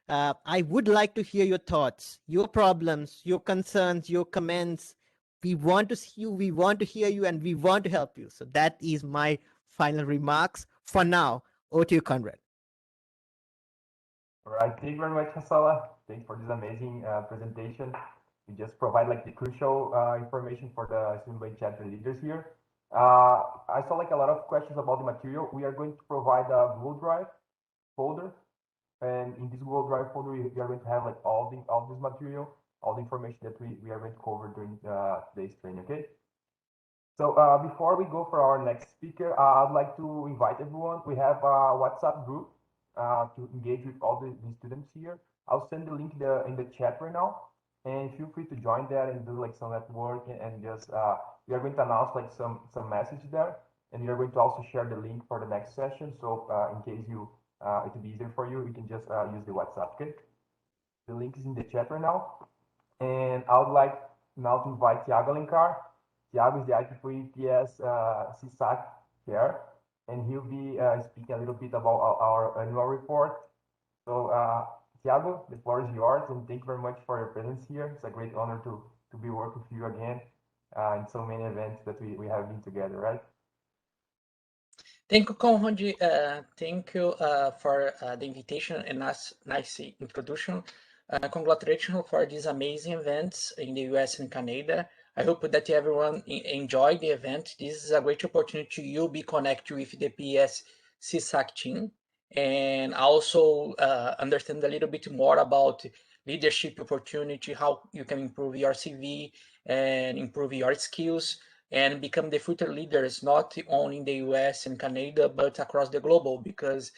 I would like to hear your thoughts, your problems, your concerns, your comments. We want to see you, we want to hear you, and we want to help you. So that is my final remarks for now. Over to you, Conrad. All right, thank you very much, Hasala. Thanks for this amazing presentation. You just provide like the crucial information for the student chapter leaders here. I saw like a lot of questions about the material. We are going to provide a Google Drive folder, and in this Google Drive folder, we are going to have like all this material, all the information that we are going to cover during today's training. Okay. So before we go for our next speaker, I'd like to invite everyone. We have a WhatsApp group to engage with all the students here. I'll send the link in the chat right now, and feel free to join that and do like some networking, and just we are going to announce like some message there, and we are going to also share the link for the next session. So in case you it will be easier for you, you can just use the WhatsApp. Okay, the link is in the chat right now, and I would like now to invite Thiago Alencar. Thiago is the IEEE PES CSAC chair, and he'll be speaking a little bit about our annual report. So, Thiago, the floor is yours, and thank you very much for your presence here. It's a great honor to be working with you again in so many events that we have been together, right? Thank you, Conrad. Thank you for the invitation and nice introduction. Congratulations for these amazing events in the US and Canada. I hope that everyone enjoyed the event. This is a great opportunity to you be connected with the PES CSAC team, and also understand a little bit more about leadership opportunity, how you can improve your CV and improve your skills and become the future leaders, not only in the US and Canada, but across the global, because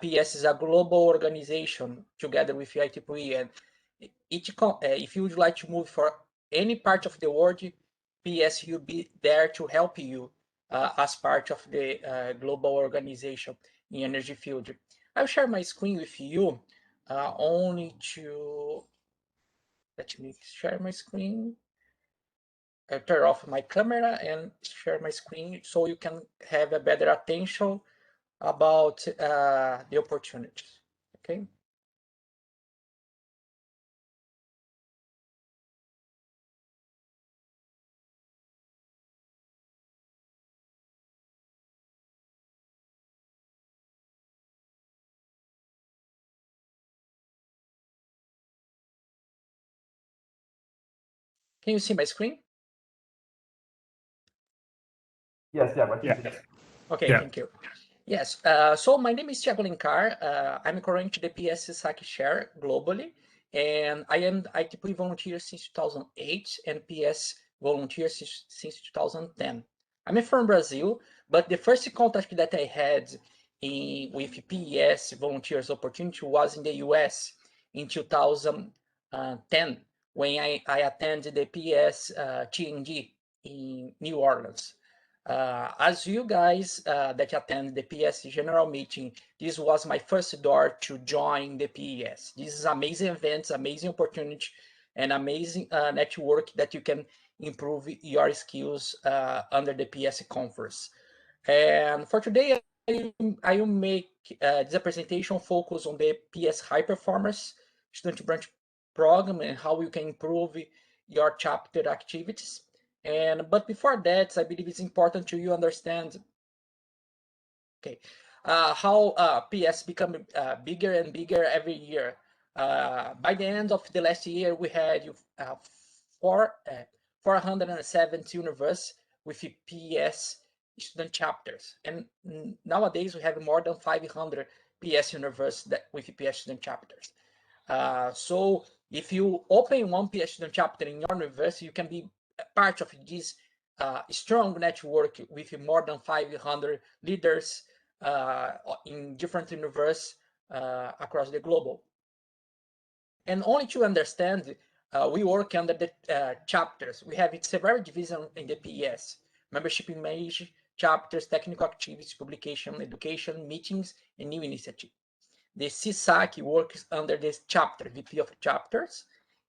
PS is a global organization together with IEEE, and if you would like to move for any part of the world, PS will be there to help you as part of the global organization in energy field. I'll share my screen with you only to, let me share my screen. I'll turn off my camera and share my screen so you can have a better attention about the opportunities, okay? Can you see my screen? Yes, yeah, but Yeah. Okay, Yeah. thank you. Yes, so my name is Thiago Alencar. I'm currently the PS SAC chair globally, and I am IEEE volunteer since 2008 and PS volunteer since 2010. I'm from Brazil, but the first contact that I had with PES volunteers opportunity was in the US in 2010 when I attended the PS TND in New Orleans. As you guys that attend the PES general meeting, this was my first door to join the PES. This is amazing events, amazing opportunity, and amazing network that you can improve your skills under the PES conference. And for today, I will make this presentation focus on the PES High Performance Student Branch Program and how you can improve your chapter activities. But before that, I believe it's important to you understand, okay, how PS become bigger and bigger every year. By the end of the last year, we had 470 universities with PS student chapters, and nowadays we have more than 500 PS universities with PS student chapters. So if you open one PS student chapter in your university, you can be part of this strong network with more than 500 leaders in different universities across the globe. And only to understand, we work under the chapters. We have several divisions in the PES: membership image, chapters, technical activities, publication, education, meetings, and new initiative. The CSAC works under this chapter, VP of chapters,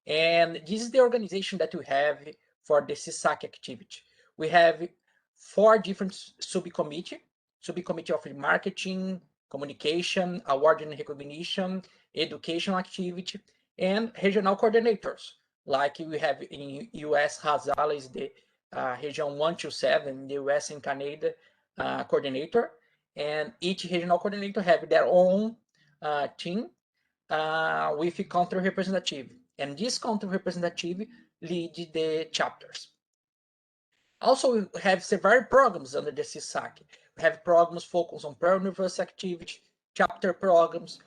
and this is the organization that we have for the CSAC activity. We have 4 different subcommittees: subcommittee of marketing, communication, award and recognition, education activity, and regional coordinators. Like we have in US, Hazala is the region 127 in the US and Canada coordinator, and each regional coordinator have their own team with a country representative, and this country representative lead the chapters. Also, we have several programs under the CSAC. We have programs focused on pre-university activity, chapter programs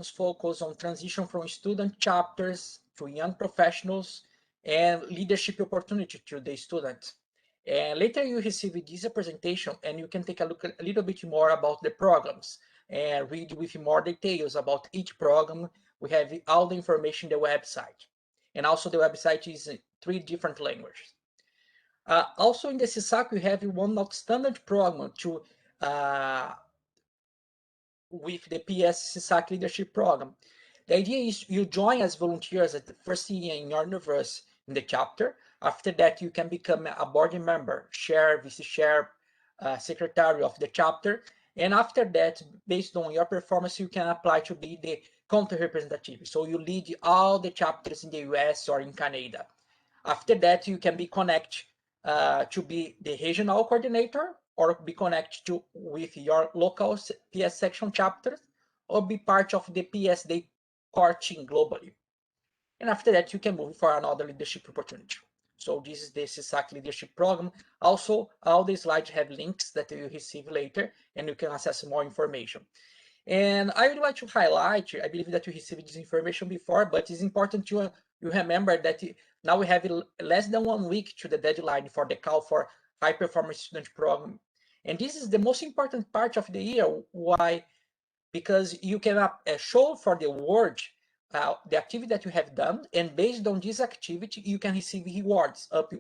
focused on transition from student chapters to young professionals, and leadership opportunity to the students. And later you receive this presentation, and you can take a look a little bit more about the programs and read with more details about each program. We have all the information on the website. And also the website is in 3 different languages. Also in the CSAC, we have one outstanding program to with the PS CSAC Leadership Program. The idea is you join as volunteers at the first year in your university in the chapter. After that, you can become a board member, chair, vice chair, secretary of the chapter. And after that, based on your performance, you can apply to be the country representative. So you lead all the chapters in the US or in Canada. After that, you can be connected to be the regional coordinator, or be connected with your local PS section chapters, or be part of the PSD core team globally. And after that, you can move for another leadership opportunity. So this is the CSAC leadership program. Also, all the slides have links that you receive later, and you can access more information. And I would like to highlight, I believe that you received this information before, but it's important to you remember that now we have less than 1 week to the deadline for the call for high performance student program. And this is the most important part of the year. Why? Because you can show for the world the activity that you have done, and based on this activity, you can receive rewards up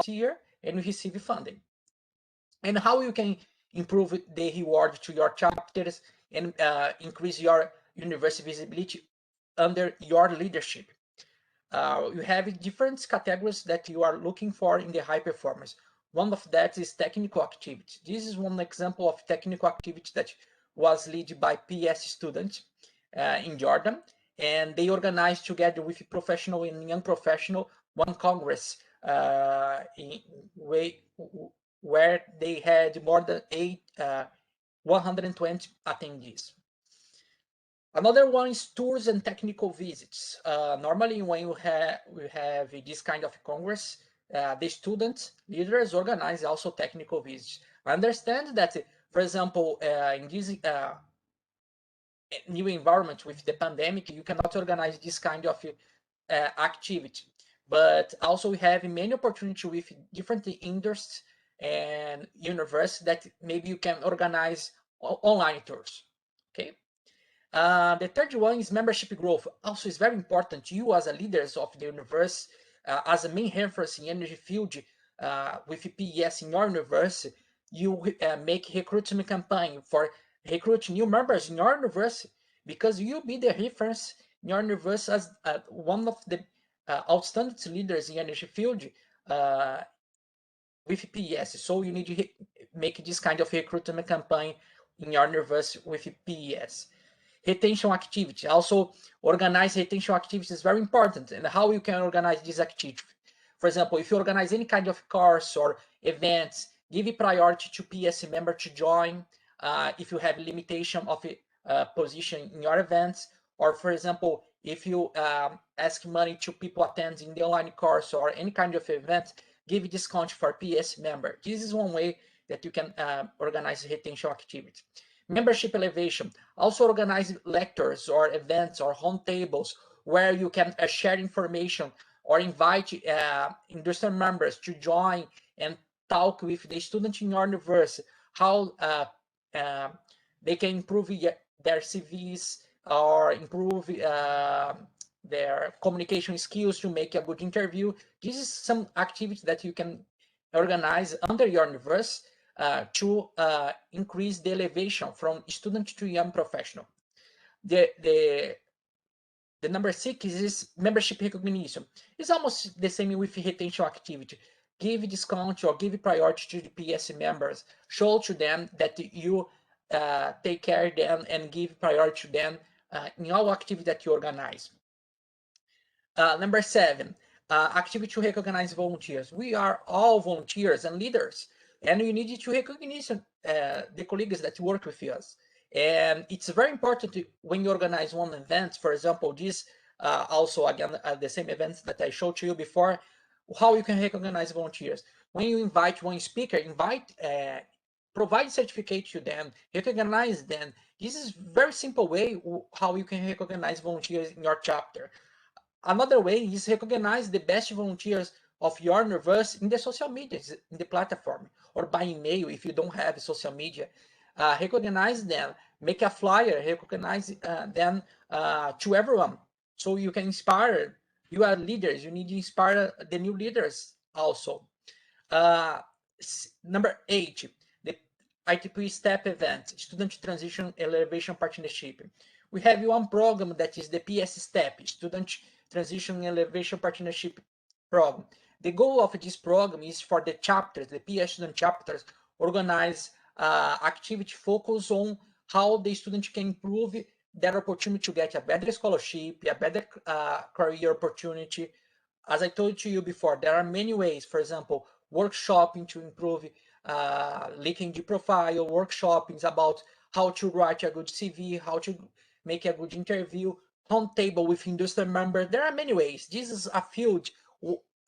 to year, and receive funding. And how you can improve the reward to your chapters and increase your university visibility under your leadership. You have different categories that you are looking for in the high performance. One of that is technical activity. This is one example of technical activity that was led by PS students in Jordan, and they organized together with professional and young professional one congress where they had more than 120 attendees. Another one is tours and technical visits. Normally, when we have this kind of congress, the student leaders organize also technical visits. I understand that, for example, in this new environment with the pandemic, you cannot organize this kind of activity. But also we have many opportunities with different industries and universities that maybe you can organize online tours. Okay. The third one is membership growth. Also, it's very important. You as a leaders of the university, as a main reference in energy field with PES in your university, you make recruitment campaign for recruit new members in your university, because you be the reference in your university as one of the outstanding leaders in energy field with PES. So you need to make this kind of recruitment campaign in your university with PES. Retention activity. Also, organize retention activities is very important, and how you can organize this activity. For example, if you organize any kind of course or events, give priority to PS member to join. If you have limitation of a position in your events, or for example, if you ask money to people attending the online course or any kind of event, give discount for PS member. This is one way that you can organize retention activity. Membership elevation. Also organize lectures or events or home tables where you can share information or invite industry members to join and talk with the students in your university how they can improve their CVs or improve their communication skills to make a good interview. This is some activity that you can organize under your university to increase the elevation from student to young professional. The number 6 is membership recognition. It's almost the same with retention activity. Give discount or give priority to the PS members. Show to them that you take care of them and give priority to them in all activity that you organize. Number 7, activity to recognize volunteers. We are all volunteers and leaders, and we need to recognize the colleagues that work with us. And it's very important when you organize one event, for example, this also again the same events that I showed to you before, how you can recognize volunteers. When you invite one speaker, provide certificate to them, recognize them. This is very simple way how you can recognize volunteers in your chapter. Another way is recognize the best volunteers of your university in the social media, in the platform, or by email if you don't have social media. Recognize them, make a flyer, recognize them to everyone. So you can inspire, you are leaders, you need to inspire the new leaders also. Number 8, the IEEE STEP event, Student Transition Elevation Partnership. We have one program that is the PS STEP, Student Transition Elevation Partnership Program. The goal of this program is for the chapters, the PS student chapters, organize activity focus on how the student can improve their opportunity to get a better scholarship, a better career opportunity. As I told to you before, there are many ways. For example, workshopping to improve LinkedIn profile, workshopping about how to write a good CV, how to make a good interview, roundtable with industry members. There are many ways. This is a field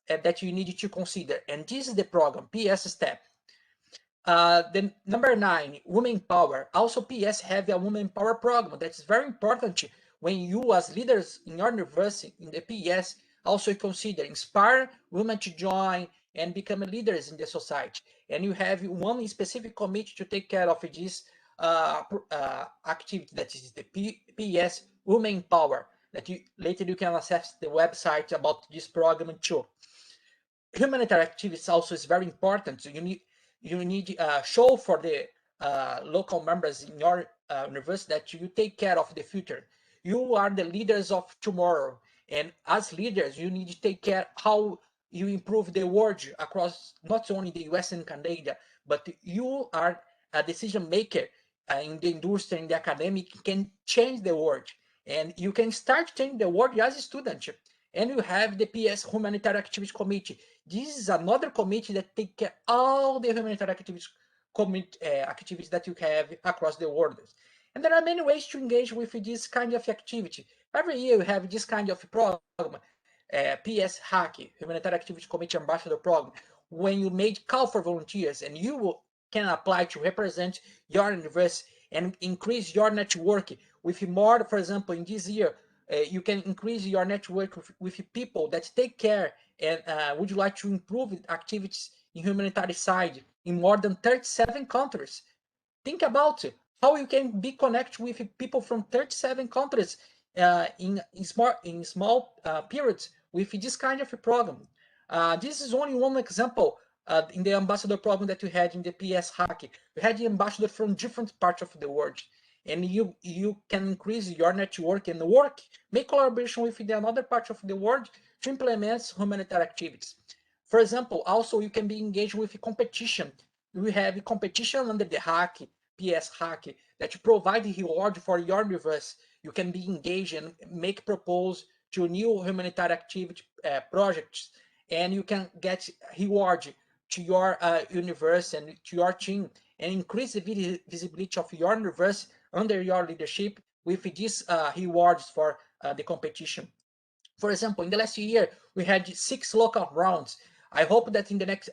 that you need to consider, and this is the program, PS STEP. Then number 9, Women Power. Also, PS have a Women Power program that's very important when you as leaders in your university, in the PS, also consider inspire women to join and become leaders in the society. And you have one specific committee to take care of this activity, that is the PS Women Power, that later you can access the website about this program too. Humanitarian activities also is very important. So you need show for the local members in your university that you take care of the future. You are the leaders of tomorrow, and as leaders, you need to take care how you improve the world across not only the US and Canada, but you are a decision maker in the industry, in the academic, can change the world, and you can start changing the world as a student. And you have the PS Humanitarian Activities Committee. This is another committee that takes care all the humanitarian activities that you have across the world. And there are many ways to engage with this kind of activity. Every year we have this kind of program, PS Hack, Humanitarian Activities Committee Ambassador Program, when you make call for volunteers and you can apply to represent your university and increase your network with more. For example, in this year, you can increase your network with people that take care and would like to improve activities in humanitarian side in more than 37 countries. Think about how you can be connected with people from 37 countries in small periods with this kind of a program. This is only one example in the ambassador program that we had in the PS Hack. We had the ambassador from different parts of the world, and you can increase your network and make collaboration with the another part of the world to implement humanitarian activities. For example, also you can be engaged with competition. We have a competition under the Hack, PS Hack, that provide reward for your university. You can be engaged and make proposals to new humanitarian activity projects, and you can get reward to your university and to your team, and increase the visibility of your university under your leadership with these rewards for the competition. For example, in the last year, we had 6 local rounds. I hope that in the next,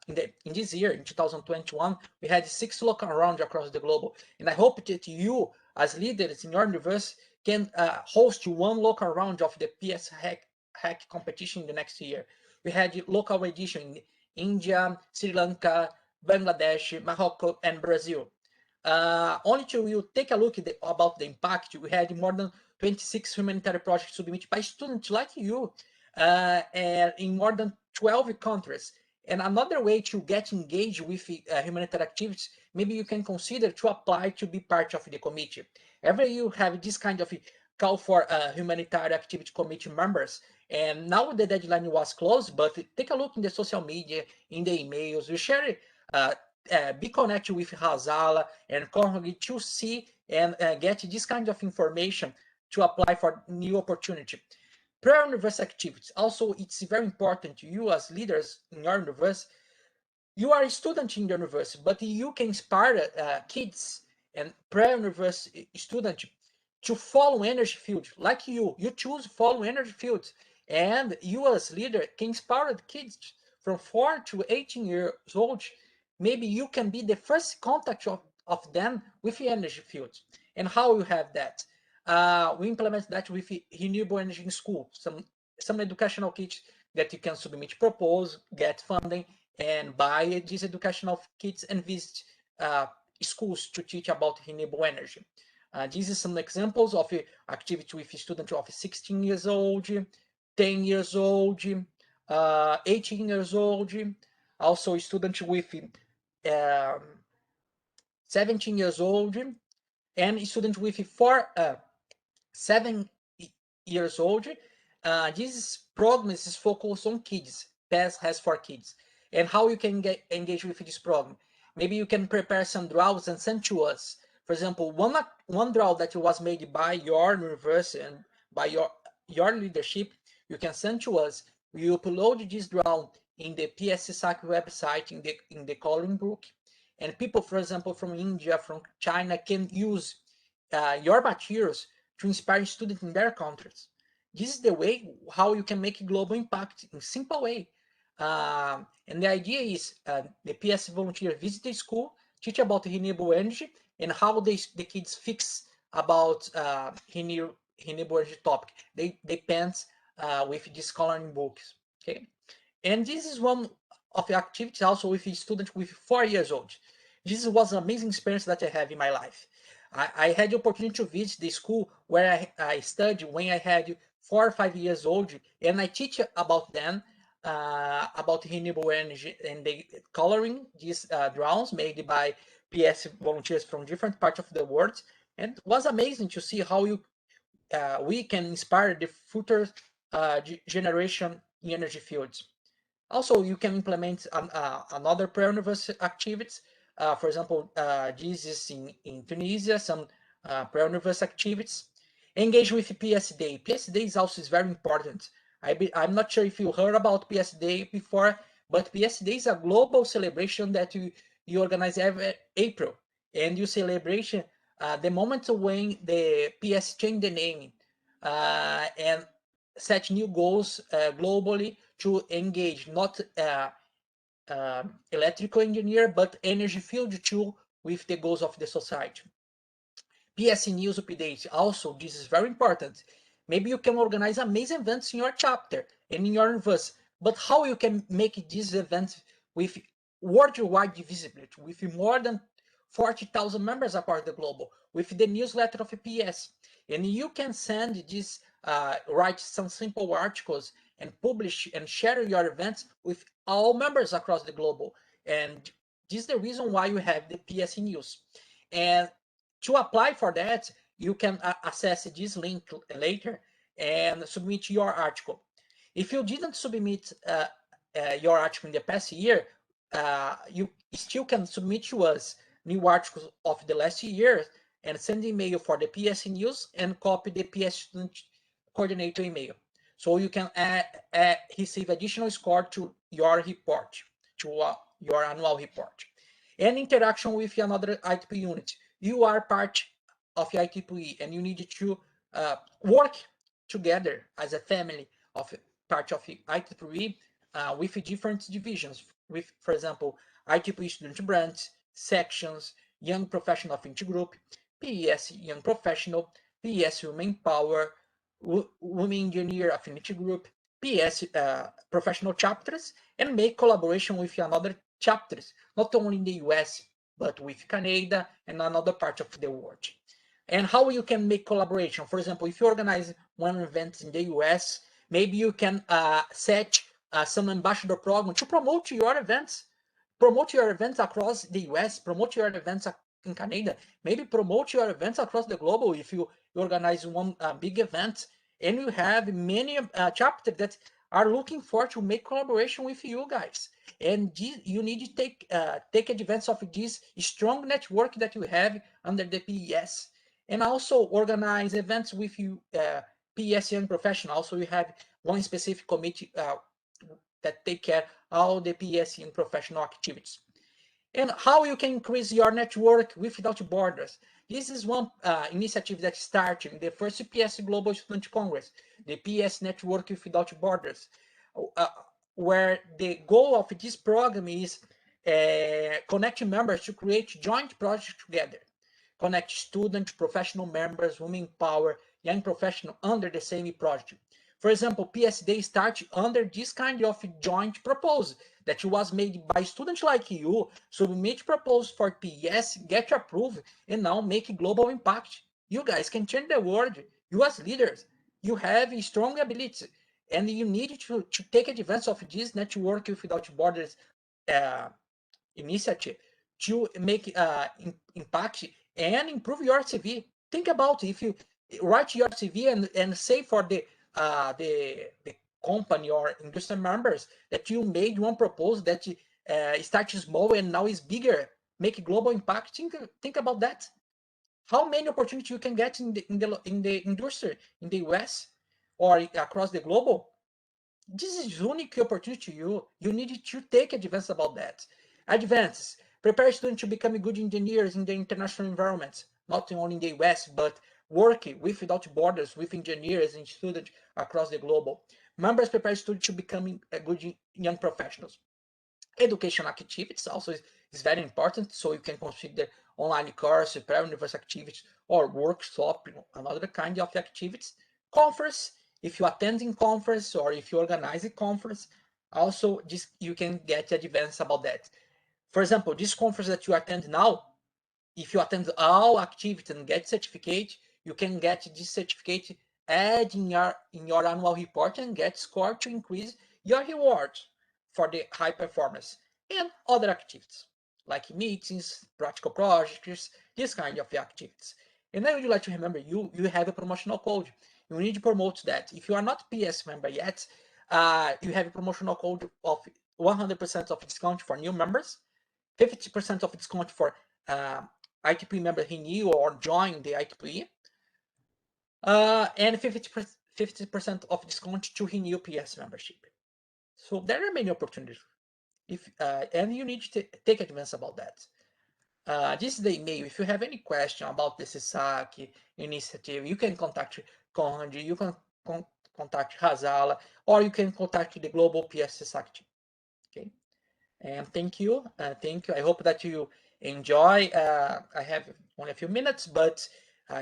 in this year, in 2021, we had 6 local rounds across the globe. And I hope that you, as leaders in your university, can host one local round of the PS Hack competition in the next year. We had local edition in India, Sri Lanka, Bangladesh, Morocco, and Brazil. Only to you take a look about the impact, we had more than 26 humanitarian projects submitted by students like you and in more than 12 countries. And another way to get engaged with humanitarian activities, maybe you can consider to apply to be part of the committee. Every year you have this kind of call for humanitarian activity committee members. And now the deadline was closed, but take a look in the social media, in the emails, you share be connected with Hazala and Conrad to see and get this kind of information to apply for new opportunity. Pre-university activities. Also, it's very important to you as leaders in your university. You are a student in the university, but you can inspire kids and pre-university students to follow energy field like you. You choose follow energy fields, and you as leader can inspire the kids from 4 to 18 years old. Maybe you can be the first contact of them with the energy fields. And how you have that? We implement that with renewable energy in school. Some educational kits that you can submit, propose, get funding, and buy these educational kits and visit schools to teach about renewable energy. These are some examples of activity with students of 16 years old, 10 years old, 18 years old, also students with 17 years old, and students with 7 years old. This program is focused on kids. PES has for kids. And how you can engage with this program? Maybe you can prepare some draws and send to us. For example, one draw that was made by your university and by your leadership, you can send to us. We upload this draw in the PSSAC website in the coloring book. And people, for example, from India, from China, can use your materials to inspire students in their countries. This is the way how you can make global impact in a simple way. And the idea is the PS volunteer visit the school, teach about renewable energy and how the kids fix about renewable energy topic. They paint with these coloring books. Okay, and this is one of the activities also with students with 4 years old. This was an amazing experience that I have in my life. I had the opportunity to visit the school where I studied when I had 4 or 5 years old, and I teach about them, about renewable energy, and they coloring these drawings made by PS volunteers from different parts of the world. And it was amazing to see how we can inspire the future generation in energy fields. Also, you can implement another pre-university activities. For example, this is in Tunisia, some pre-university activities. Engage with PS Day. PS Day is also very important. I'm not sure if you heard about PS Day before, but PS Day is a global celebration that you organize every April. And you celebration the moment when the PS changed the name and set new goals globally to engage not electrical engineer, but energy field too with the goals of the society. PS News updates also, this is very important. Maybe you can organize amazing events in your chapter and in your university, but how you can make these events with worldwide visibility, with more than 40,000 members across the globe, with the newsletter of PS. And you can send this, write some simple articles and publish and share your events with all members across the globe. And this is the reason why you have the PS News. And to apply for that, you can access this link later and submit your article. If you didn't submit your article in the past year, you still can submit to us new articles of the last year and send email for the PS News and copy the PS student coordinator email. So you can receive additional score to your report, to your annual report. And interaction with another ITP unit. You are part of the IEEE and you need to work together as a family of part of the IEEE with different divisions, with, for example, IEEE student branch, sections, young professional affinity group, PES young professional, PES women power, women engineer affinity group, PS professional chapters, and make collaboration with another chapters, not only in the US, but with Canada and another part of the world. And how you can make collaboration. For example, if you organize one event in the US, maybe you can set some ambassador program to promote your events. Promote your events across the US, promote your events in Canada, maybe promote your events across the global if you organize one big event and you have many chapters that are looking for to make collaboration with you guys. And you need to take advantage of this strong network that you have under the PES. And also organize events with you, PES young professional. Also, you have one specific committee that take care all the PES young professional activities. And how you can increase your network without borders. This is one initiative that started in the first PS Global Student Congress, the PS Network Without Borders, where the goal of this program is connecting members to create joint projects together. Connect students, professional members, women power, young professional under the same project. For example, PS Day started under this kind of joint proposal that was made by students like you, submit proposals for PS, get approved, and now make global impact. You guys can change the world. You as leaders, you have strong abilities, and you need to take advantage of this network without borders initiative to make impact and improve your CV. Think about if you write your CV and say for the company or industry members that you made one proposal that started small and now is bigger, make global impact. Think about that. How many opportunities you can get in the industry in the US or across the global? This is unique opportunity to you. You need to take advance about that. Advance. Prepare students to become good engineers in the international environment, not only in the US, but working without borders with engineers and students across the global. Members prepare students to become good young professionals. Education activities also is very important, so you can consider online courses, pre-university activities, or workshop, another kind of activities. Conference, if you attending conference or if you organize a conference, also this you can get advance about that. For example, this conference that you attend now, if you attend all activities and get certificate, you can get this certificate, add in your annual report and get score to increase your reward for the high performance and other activities like meetings, practical projects, this kind of activities. And I would like to remember you have a promotional code. You need to promote that. If you are not PS member yet, you have a promotional code of 100% of discount for new members, 50% of discount for ITP member renew or join the ITP, and 50% of discount to renew PS membership. So there are many opportunities. And you need to take advantage about that. This is the email. If you have any question about the CESAC initiative, you can contact Conrad, you can contact Hazala, or you can contact the Global PS CESAC team. Okay. And thank you. Thank you. I hope that you enjoy. I have only a few minutes, but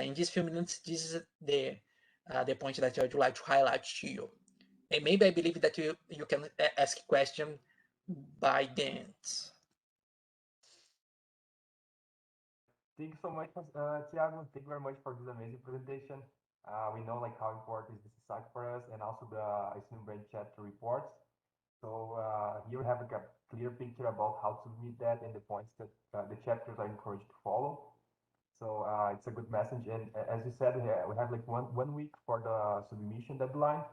in these few minutes, this is the point that I would like to highlight to you. And maybe I believe that you can ask a question by the end. Thank you so much, Thiago. Thank you very much for this amazing presentation. We know like how important is this site for us, and also the student branch chapter reports. So here we have like a clear picture about how to read that and the points that the chapters are encouraged to follow. So it's a good message. And as you said, we have like one week for the submission deadline.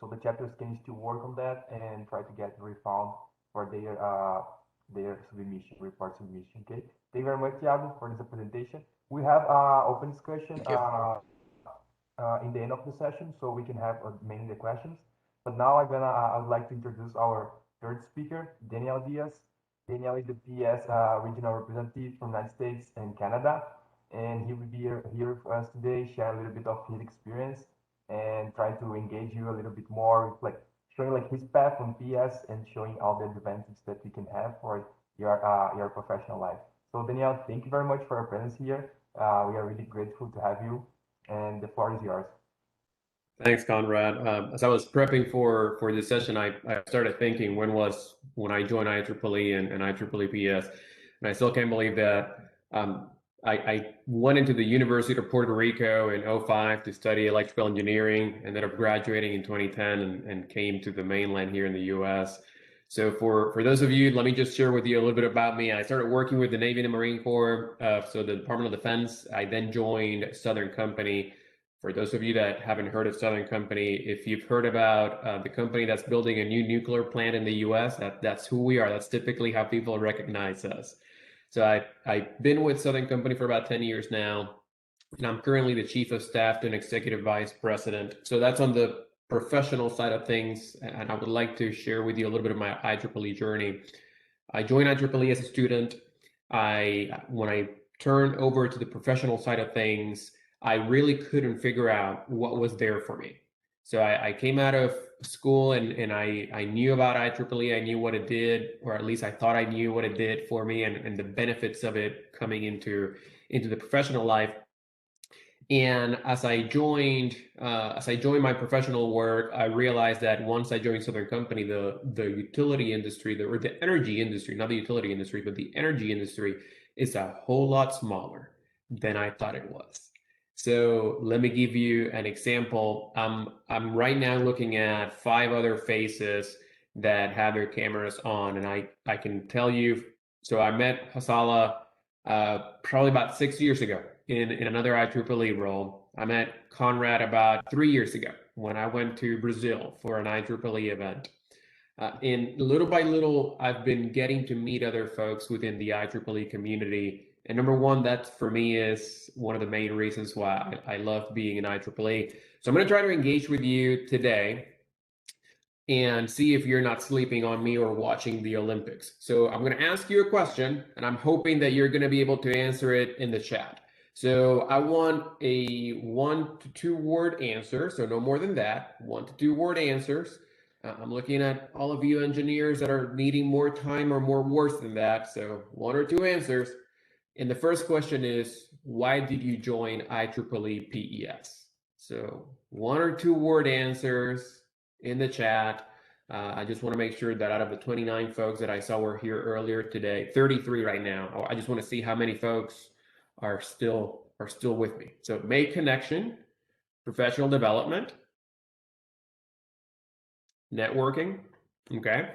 So the chapters can still work on that and try to get refund for their submission, report submission. Okay. Thank you very much, Thiago, for this presentation. We have open discussion in the end of the session, so we can have many the questions. But now I would like to introduce our third speaker, Daniel Diaz. Daniel is the PS regional representative from the United States and Canada, and he will be here for us today, share a little bit of his experience and try to engage you a little bit more, like showing like his path from PS and showing all the advantages that we can have for your professional life. So Daniel, thank you very much for your presence here. We are really grateful to have you, and the floor is yours. Thanks, Conrad. As I was prepping for this session, I started thinking when I joined IEEE and IEEE PES, and I still can't believe that I went into the University of Puerto Rico in '05 to study electrical engineering, ended up graduating in 2010 and came to the mainland here in the US. So for those of you, let me just share with you a little bit about me. I started working with the Navy and the Marine Corps, so the Department of Defense. I then joined Southern Company. For those of you that haven't heard of Southern Company, if you've heard about the company that's building a new nuclear plant in the US, that's who we are. That's typically how people recognize us. So I've been with Southern Company for about 10 years now, and I'm currently the Chief of Staff to an Executive Vice President. So that's on the professional side of things, and I would like to share with you a little bit of my IEEE journey. I joined IEEE as a student. When I turned over to the professional side of things, I really couldn't figure out what was there for me. So I came out of school and I knew about IEEE. I knew what it did, or at least I thought I knew what it did for me and the benefits of it coming into the professional life. And as I joined my professional work, I realized that once I joined Southern Company, the utility industry, or the energy industry, not the utility industry, but the energy industry is a whole lot smaller than I thought it was. So let me give you an example. I'm right now looking at 5 other faces that have their cameras on, and I can tell you. So I met Hasala probably about 6 years ago in another IEEE role. I met Conrad about 3 years ago when I went to Brazil for an IEEE event. And little by little, I've been getting to meet other folks within the IEEE community. And number one, that for me is one of the main reasons why I love being in IEEE. So I'm going to try to engage with you today and see if you're not sleeping on me or watching the Olympics. So I'm going to ask you a question, and I'm hoping that you're going to be able to answer it in the chat. So I want a 1 to 2 word answer, so no more than that, 1 to 2 word answers. I'm looking at all of you engineers that are needing more time or more words than that, so 1 or 2 answers. And the first question is, why did you join IEEE PES? So 1 or 2 word answers in the chat. I just want to make sure that out of the 29 folks that I saw were here earlier today, 33 right now, I just want to see how many folks are still with me. So make connection, professional development, networking, okay?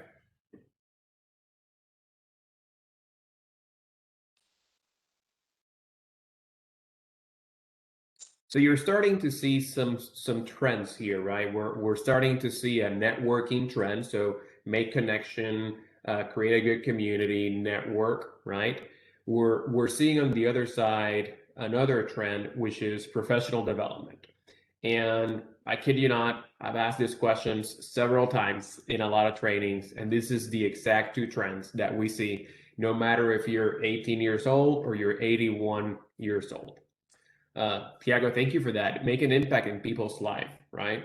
So you're starting to see some trends here, right? We're starting to see a networking trend. So make connection, create a good community, network, right? We're seeing on the other side another trend, which is professional development. And I kid you not, I've asked these questions several times in a lot of trainings, and this is the exact 2 trends that we see, no matter if you're 18 years old or you're 81 years old. Tiago, thank you for that. Make an impact in people's life, right?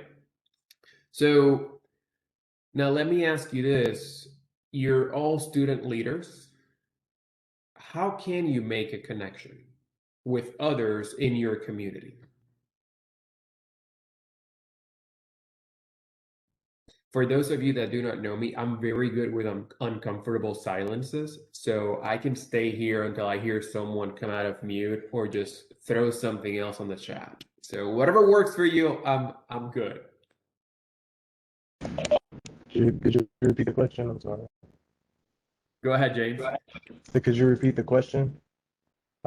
So now let me ask you this. You're all student leaders. How can you make a connection with others in your community? For those of you that do not know me, I'm very good with uncomfortable silences. So I can stay here until I hear someone come out of mute or just throw something else on the chat. So whatever works for you, I'm good. Could you repeat the question? I'm sorry. Go ahead, James. Could you repeat the question?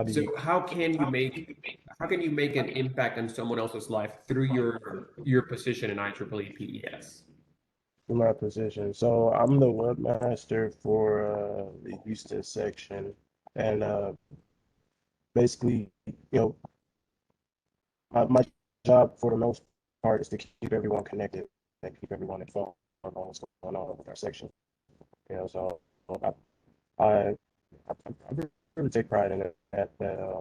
So how can you make an impact on someone else's life through your position in IEEE PES? My position. So I'm the webmaster for the Houston section, and basically, my job for the most part is to keep everyone connected and keep everyone informed on what's going on with our section. So I really take pride in it that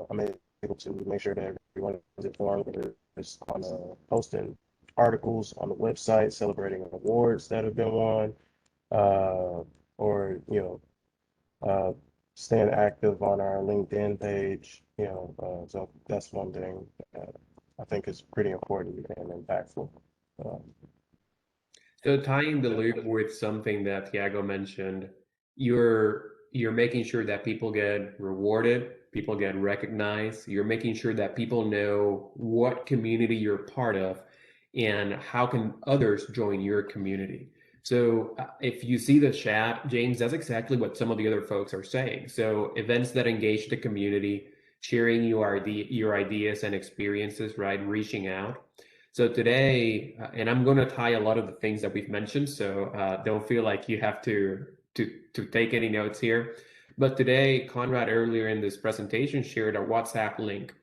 I'm able to make sure that everyone is informed, whether it's on posting articles on the website, celebrating awards that have been won, or staying active on our LinkedIn page. So that's one thing that I think is pretty important and impactful. So tying the loop with something that Thiago mentioned, you're making sure that people get rewarded, people get recognized. You're making sure that people know what community you're part of and how can others join your community. So if you see the chat, James, that's exactly what some of the other folks are saying. So events that engage the community, sharing your ideas and experiences, right? Reaching out. So today, and I'm going to tie a lot of the things that we've mentioned, so don't feel like you have to take any notes here. But today, Conrad earlier in this presentation shared a WhatsApp link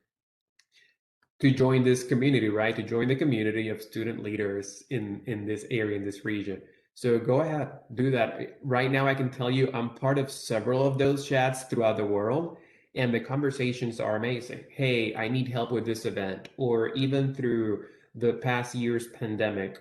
to join this community, right? To join the community of student leaders in this area, in this region. So go ahead, do that. Right now, I can tell you I'm part of several of those chats throughout the world, and the conversations are amazing. Hey, I need help with this event, or even through the past year's pandemic.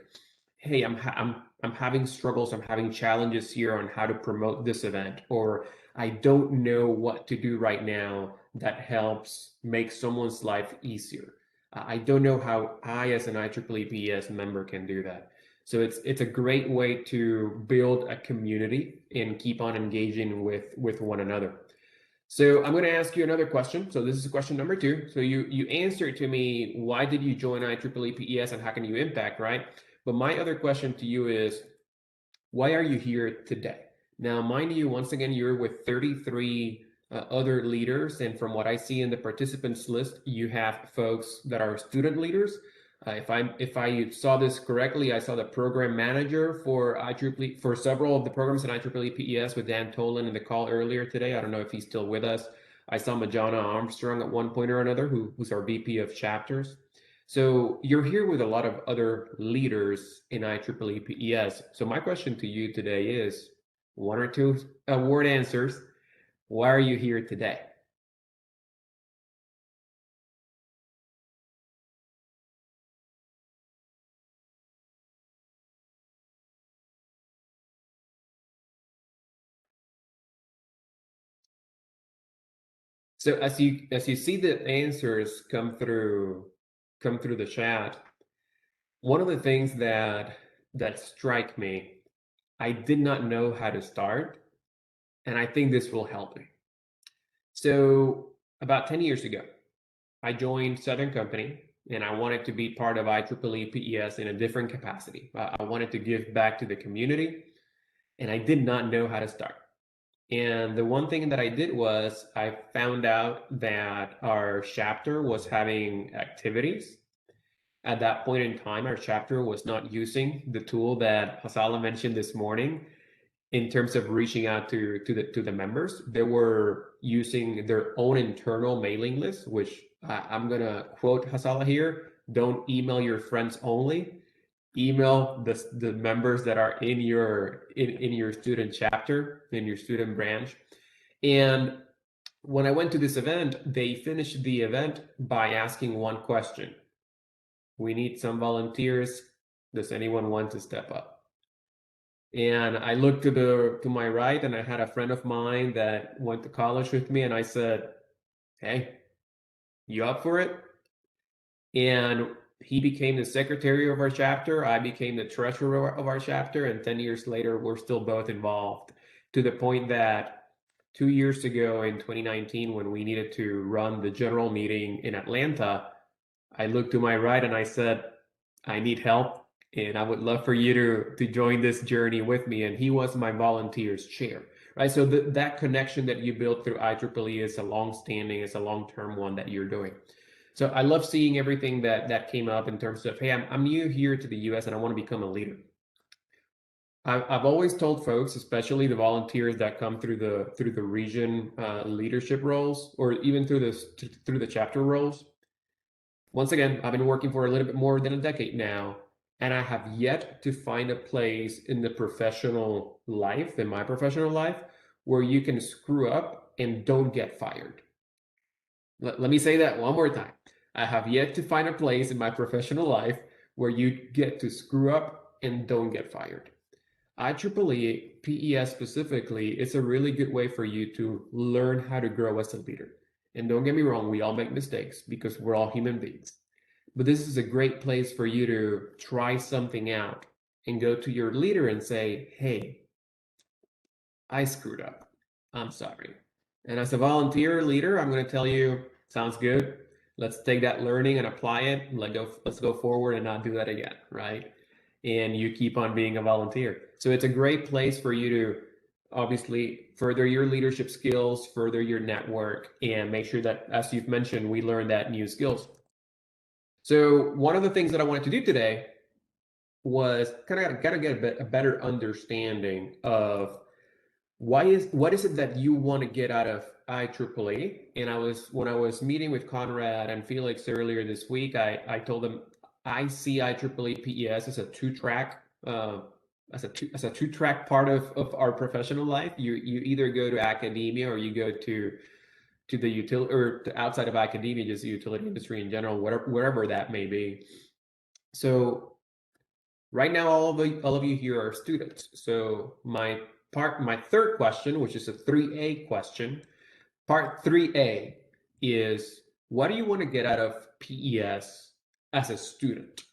Hey, I'm having struggles, I'm having challenges here on how to promote this event, or I don't know what to do right now that helps make someone's life easier. I don't know how I, as an IEEE PES member, can do that. So it's a great way to build a community and keep on engaging with one another. So I'm going to ask you another question. So this is question number 2. So you answered to me, why did you join IEEE PES and how can you impact, right? But my other question to you is, why are you here today? Now, mind you, once again, you're with 33 other leaders. And from what I see in the participants list, you have folks that are student leaders. If I saw this correctly, I saw the program manager for IEEE, for several of the programs in IEEE PES with Dan Tolan in the call earlier today. I don't know if he's still with us. I saw Majana Armstrong at one point or another, who's our VP of chapters. So you're here with a lot of other leaders in IEEE PES. So my question to you today is 1 or 2 word answers. Why are you here today? So as you see the answers come through the chat, one of the things that strike me, I did not know how to start, and I think this will help me. So about 10 years ago, I joined Southern Company, and I wanted to be part of IEEE PES in a different capacity. I wanted to give back to the community, and I did not know how to start. And the one thing that I did was I found out that our chapter was having activities. At that point in time, our chapter was not using the tool that Hasala mentioned this morning in terms of reaching out to the members. They were using their own internal mailing list, which I'm gonna quote Hasala here: "Don't email your friends only. Email the members that are in your student chapter, in your student branch." And when I went to this event, they finished the event by asking one question: "We need some volunteers. Does anyone want to step up?" And I looked to my right, and I had a friend of mine that went to college with me, and I said, "Hey, you up for it?" And he became the secretary of our chapter. I became the treasurer of our chapter. And 10 years later, we're still both involved, to the point that 2 years ago in 2019, when we needed to run the general meeting in Atlanta, I looked to my right and I said, "I need help, and I would love for you to join this journey with me." And he was my volunteers chair, right? So that connection that you built through IEEE is a long-standing, it's a long-term one that you're doing. So I love seeing everything that came up in terms of, hey, I'm new here to the US and I want to become a leader. I've always told folks, especially the volunteers that come through the region leadership roles, or even through the chapter roles. Once again, I've been working for a little bit more than a decade now, and I have yet to find a place in the professional life, in my professional life, where you can screw up and don't get fired. Let me say that one more time. I have yet to find a place in my professional life where you get to screw up and don't get fired. IEEE PES specifically is a really good way for you to learn how to grow as a leader. And don't get me wrong, we all make mistakes because we're all human beings. but this is a great place for you to try something out and go to your leader and say, hey, I screwed up. I'm sorry. And as a volunteer leader, I'm going to tell you, sounds good. Let's take that learning and apply it. Let's go forward and not do that again, right? And you keep on being a volunteer. So it's a great place for you to obviously further your leadership skills, further your network, and make sure that, as you've mentioned, we learn that new skills. So one of the things that I wanted to do today was kind of get a better understanding of what is it that you want to get out of IEEE. And when I was meeting with Conrad and Felix earlier this week, I told them I see IEEE PES as a two-track part of our professional life. You either go to academia or you go to the utility, or to outside of academia, just the utility industry in general, wherever that may be. So right now, all of you here are students. So my third question, which is a 3A question, part 3A is, what do you want to get out of PES as a student?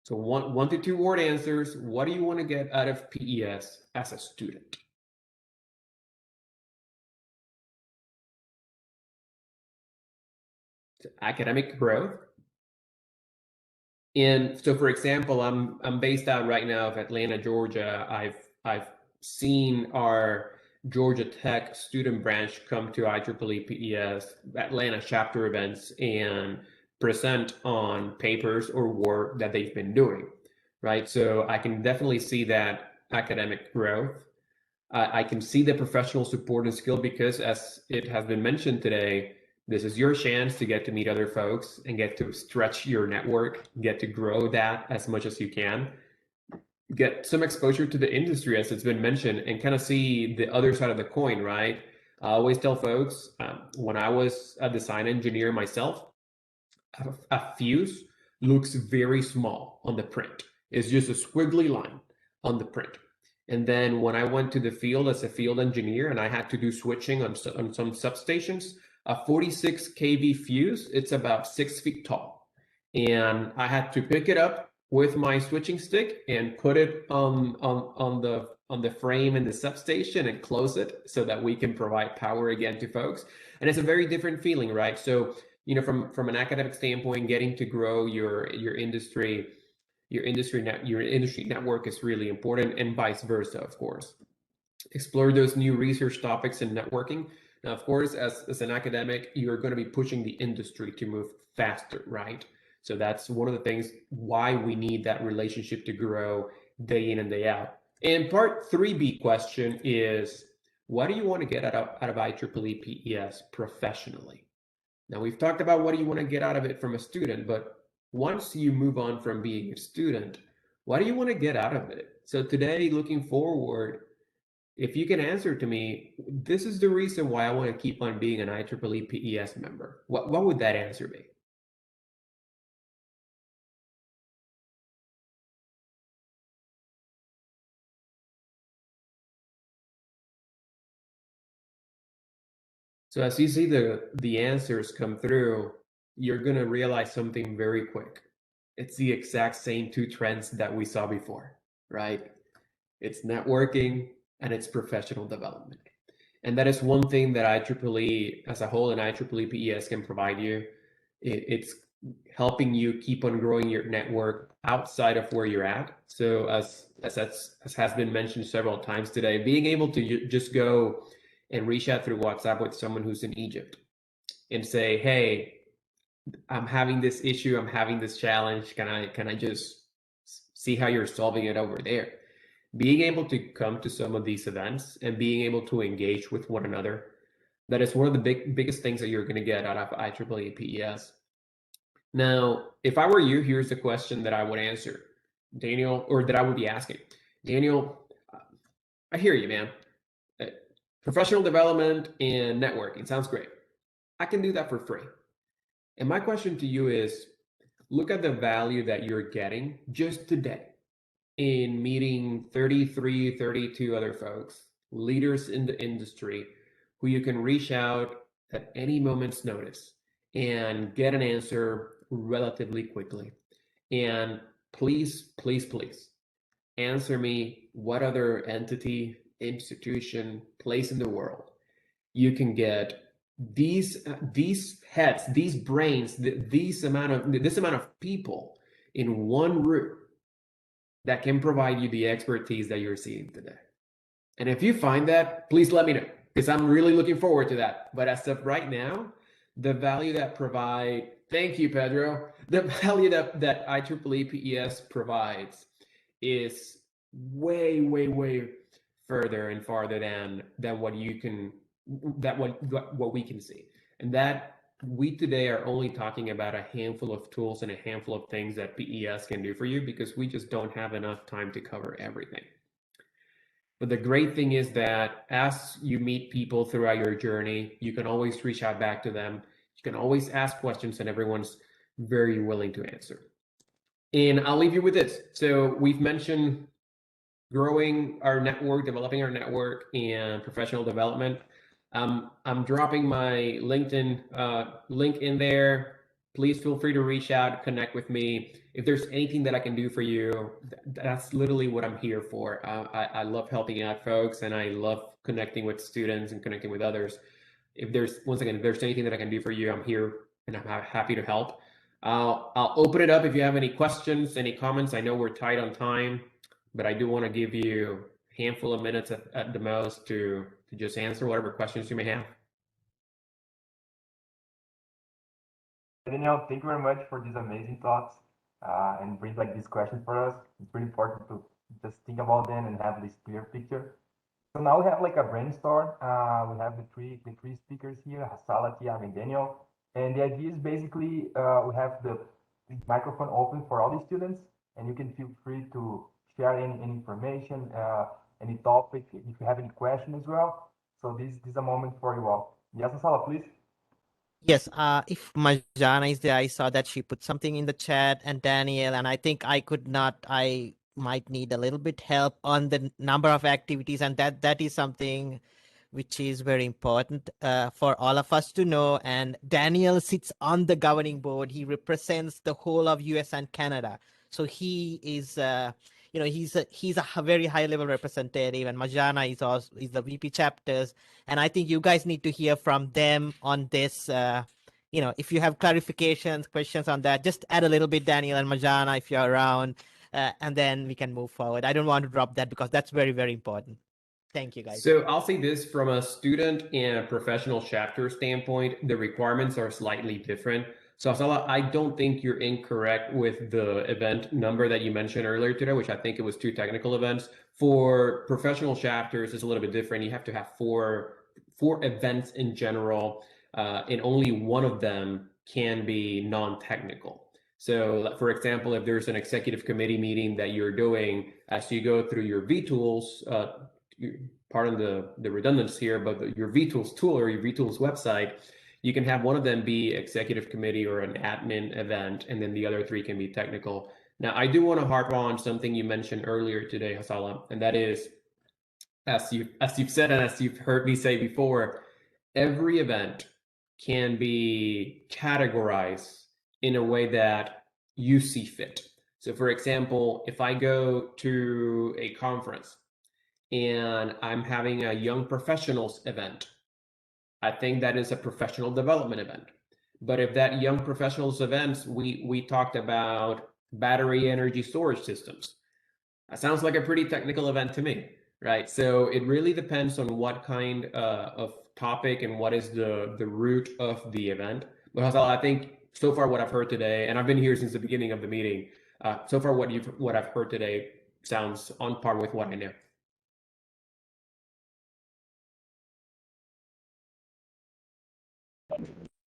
So one to 2 word answers. What do you want to get out of PES as a student? So academic growth. And so, for example, I'm based out right now of Atlanta, Georgia. I've seen our Georgia Tech student branch come to IEEE PES Atlanta chapter events and present on papers or work that they've been doing, right? So I can definitely see that academic growth. I can see the professional support and skill, because as it has been mentioned today, this is your chance to get to meet other folks and get to stretch your network, get to grow that as much as you can, get some exposure to the industry, as it's been mentioned, and kind of see the other side of the coin, right? I always tell folks, when I was a design engineer myself, a fuse looks very small on the print. It's just a squiggly line on the print. And then when I went to the field as a field engineer and I had to do switching on some substations, a 46 kV fuse, it's about 6 feet tall. And I had to pick it up with my switching stick and put it on the frame in the substation and close it so that we can provide power again to folks. And it's a very different feeling, right? So, you know, from an academic standpoint, getting to grow your industry network is really important, and vice versa, of course. Explore those new research topics and networking. Now, of course, as an academic, you're going to be pushing the industry to move faster, right? So that's one of the things why we need that relationship to grow day in and day out. And part 3B question is, what do you want to get out of IEEE PES professionally? Now, we've talked about what do you want to get out of it from a student, but once you move on from being a student, what do you want to get out of it? So today, looking forward, if you can answer to me, this is the reason why I want to keep on being an IEEE PES member, what would that answer be? So as you see the answers come through, you're going to realize something very quick. It's the exact same 2 trends that we saw before, right? It's networking and it's professional development. And that is one thing that IEEE as a whole and IEEE PES can provide you. It's helping you keep on growing your network outside of where you're at. So as has been mentioned several times today, being able to just go and reach out through WhatsApp with someone who's in Egypt and say, hey, I'm having this issue, I'm having this challenge, can I just see how you're solving it over there? Being able to come to some of these events and being able to engage with one another, that is one of the biggest things that you're going to get out of IEEE PES. Now, if I were you, here's the question that I would answer, Daniel, or that I would be asking. Daniel, I hear you, man. Professional development and networking sounds great. I can do that for free. And my question to you is, look at the value that you're getting just today in meeting 33, 32 other folks, leaders in the industry, who you can reach out at any moment's notice and get an answer relatively quickly. And please, please, please answer me what other entity, institution, place in the world you can get these heads, these brains, this amount of people in one room that can provide you the expertise that you're seeing today. And if you find that, please let me know, because I'm really looking forward to that. But as of right now, the value that provide, thank you, Pedro, the value that IEEE PES provides is way, way, way further and farther than what you can, what we can see. And that we today are only talking about a handful of tools and a handful of things that PES can do for you, because we just don't have enough time to cover everything. But the great thing is that as you meet people throughout your journey, you can always reach out back to them. You can always ask questions, and everyone's very willing to answer. And I'll leave you with this. So we've mentioned growing our network, developing our network, and professional development. I'm dropping my LinkedIn link in there. Please feel free to reach out, connect with me. If there's anything that I can do for you, that's literally what I'm here for. I love helping out folks, and I love connecting with students and connecting with others. If there's anything that I can do for you, I'm here and I'm happy to help. I'll open it up if you have any questions, any comments. I know we're tight on time, but I do want to give you a handful of minutes at the most to just answer whatever questions you may have. Daniel, thank you very much for these amazing thoughts and bring like these questions for us. It's really important to just think about them and have this clear picture. So now we have like a brainstorm. We have the three speakers here, Hasala, Tiago, and Daniel. And the idea is basically we have the microphone open for all the students, and you can feel free to share any information, any topic, if you have any question as well. So this is a moment for you all. Yes, Hasala, please. Yes, if Majana is there, I saw that she put something in the chat, and Daniel, and I think I might need a little bit help on the number of activities, and that is something which is very important for all of us to know. And Daniel sits on the governing board. He represents the whole of US and Canada. So he is, he's a very high level representative, and Majana is the VP chapters. And I think you guys need to hear from them on this. If you have clarifications, questions on that, just add a little bit, Daniel and Majana, if you're around, and then we can move forward. I don't want to drop that because that's very, very important. Thank you, guys. So I'll say this from a student and a professional chapter standpoint, the requirements are slightly different. So Asala, I don't think you're incorrect with the event number that you mentioned earlier today, which I think it was 2 technical events. For professional chapters, it's a little bit different. You have to have four events in general, and only one of them can be non-technical. So for example, if there's an executive committee meeting that you're doing, as you go through your vTools, pardon the redundancy here, but your vTools tool or your vTools website, you can have one of them be executive committee or an admin event, and then the other 3 can be technical. Now, I do want to harp on something you mentioned earlier today, Hasala, and that is, as you've said and as you've heard me say before, every event can be categorized in a way that you see fit. So for example, if I go to a conference and I'm having a young professionals event, I think that is a professional development event. But if that young professionals event, we talked about battery energy storage systems, that sounds like a pretty technical event to me, right? So it really depends on what kind of topic and what is the root of the event. But Hasal, I think so far what I've heard today, and I've been here since the beginning of the meeting, so far what I've heard today sounds on par with what I know.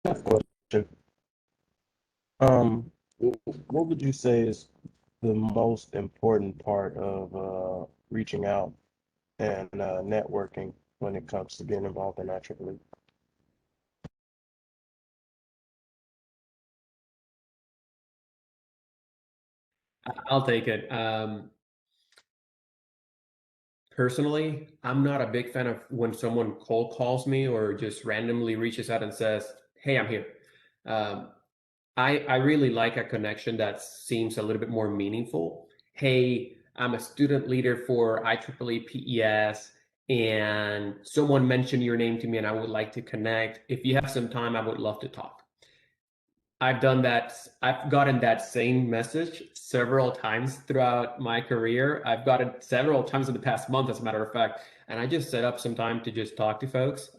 Question. What would you say is the most important part of reaching out and networking when it comes to getting involved in IEEE? I'll take it. Personally, I'm not a big fan of when someone cold calls me or just randomly reaches out and says, "Hey, I'm here." I really like a connection that seems a little bit more meaningful. Hey, I'm a student leader for IEEE PES, and someone mentioned your name to me and I would like to connect. If you have some time, I would love to talk. I've done that. I've gotten that same message several times throughout my career. I've got it several times in the past month, as a matter of fact. And I just set up some time to just talk to folks.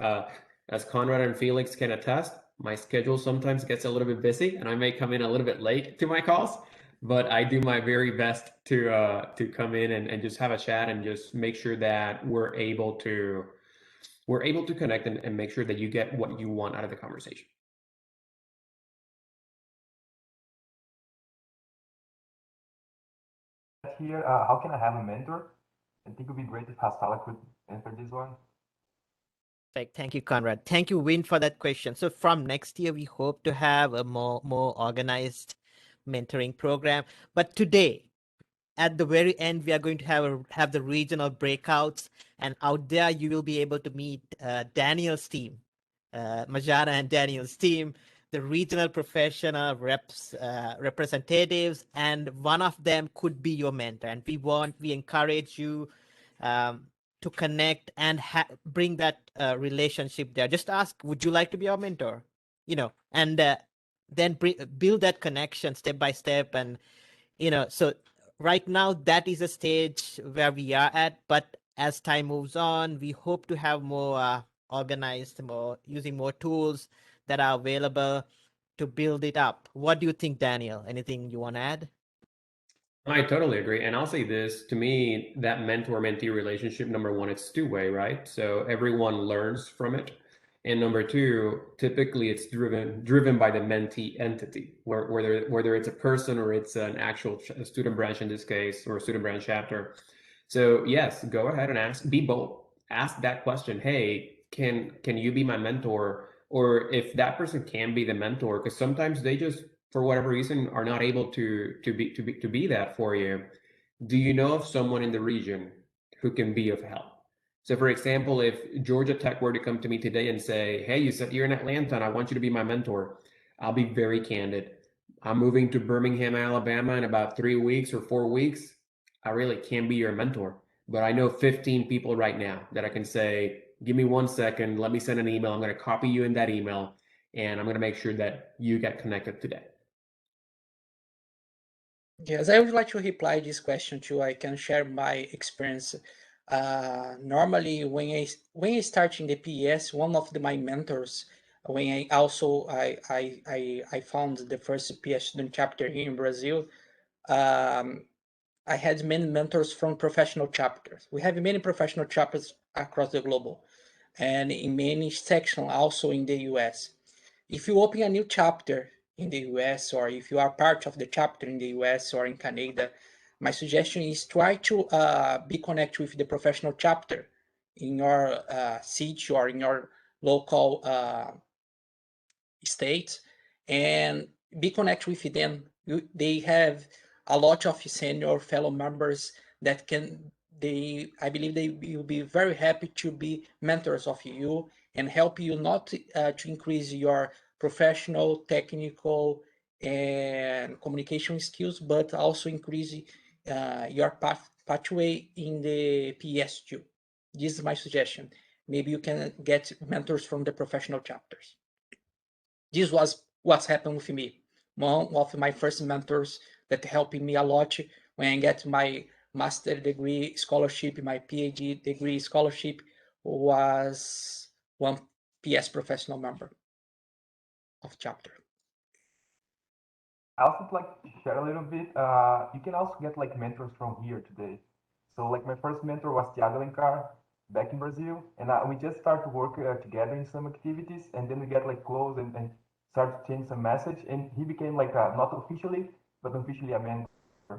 As Conrad and Felix can attest, my schedule sometimes gets a little bit busy, and I may come in a little bit late to my calls. But I do my very best to come in and just have a chat and just make sure that we're able to connect and make sure that you get what you want out of the conversation. Here, how can I have a mentor? I think it would be great if Hasala could answer this one. Perfect. Thank you, Conrad. Thank you, Win, for that question. So from next year, we hope to have a more organized mentoring program. But today, at the very end, we are going to have the regional breakouts, and out there you will be able to meet Daniel's team, Majara and Daniel's team, the regional professional representatives, and one of them could be your mentor. And we encourage you to connect and bring that relationship there. Just ask, would you like to be our mentor? And then build that connection step by step. And so right now that is a stage where we are at, but as time moves on, we hope to have more organized, using more tools that are available to build it up. What do you think, Daniel? Anything you want to add? I totally agree. And I'll say this, to me, that mentor-mentee relationship, number one, it's two-way, right? So everyone learns from it. And number two, typically it's driven by the mentee entity, whether it's a person or it's an actual student branch in this case, or a student branch chapter. So yes, go ahead and ask, be bold. Ask that question, hey, can you be my mentor? Or if that person can be the mentor, because sometimes they just, for whatever reason, are not able to be that for you. Do you know of someone in the region who can be of help? So for example, if Georgia Tech were to come to me today and say, hey, you said you're in Atlanta and I want you to be my mentor, I'll be very candid. I'm moving to Birmingham, Alabama in about 3 weeks or 4 weeks. I really can't be your mentor, but I know 15 people right now that I can say, give me 1 second, let me send an email. I'm going to copy you in that email, and I'm going to make sure that you get connected today. Yes, I would like to reply this question too. I can share my experience. Normally, when I start in the PES, one of my mentors, when I found the first PES student chapter here in Brazil, I had many mentors from professional chapters. We have many professional chapters across the globe, and in many sections also in the US. If you open a new chapter in the US, or if you are part of the chapter in the US or in Canada, my suggestion is try to be connected with the professional chapter in your city or in your local state, and be connected with them. They have a lot of senior fellow members that I believe they will be very happy to be mentors of you and help you not to increase your professional, technical, and communication skills, but also increase your pathway in the PS2. This is my suggestion. Maybe you can get mentors from the professional chapters. This was what's happened with me. One of my first mentors that helped me a lot when I get my master degree scholarship, my PhD degree scholarship, was one PS professional member of chapter. I also like to share a little bit. You can also get like mentors from here today. So like my first mentor was Thiago Alencar back in Brazil, and we just start to work together in some activities, and then we get like close and start to change some message, and he became like not officially, but officially a mentor.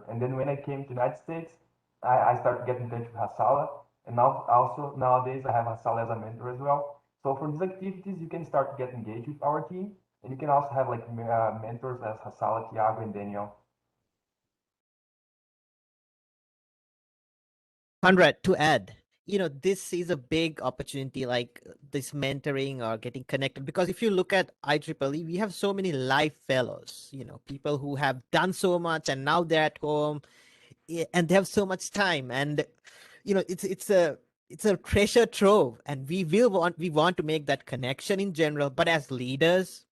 And then when I came to the United States, I started getting in touch with Hasala, and now also nowadays I have Hasala as a mentor as well. So for these activities, you can start to get engaged with our team, and you can also have like mentors as Hasala, Thiago, and Daniel. Conrad, to add, this is a big opportunity, like this mentoring or getting connected, because if you look at IEEE, we have so many life fellows, people who have done so much and now they're at home and they have so much time, and it's a treasure trove, and we want to make that connection in general. But as leaders,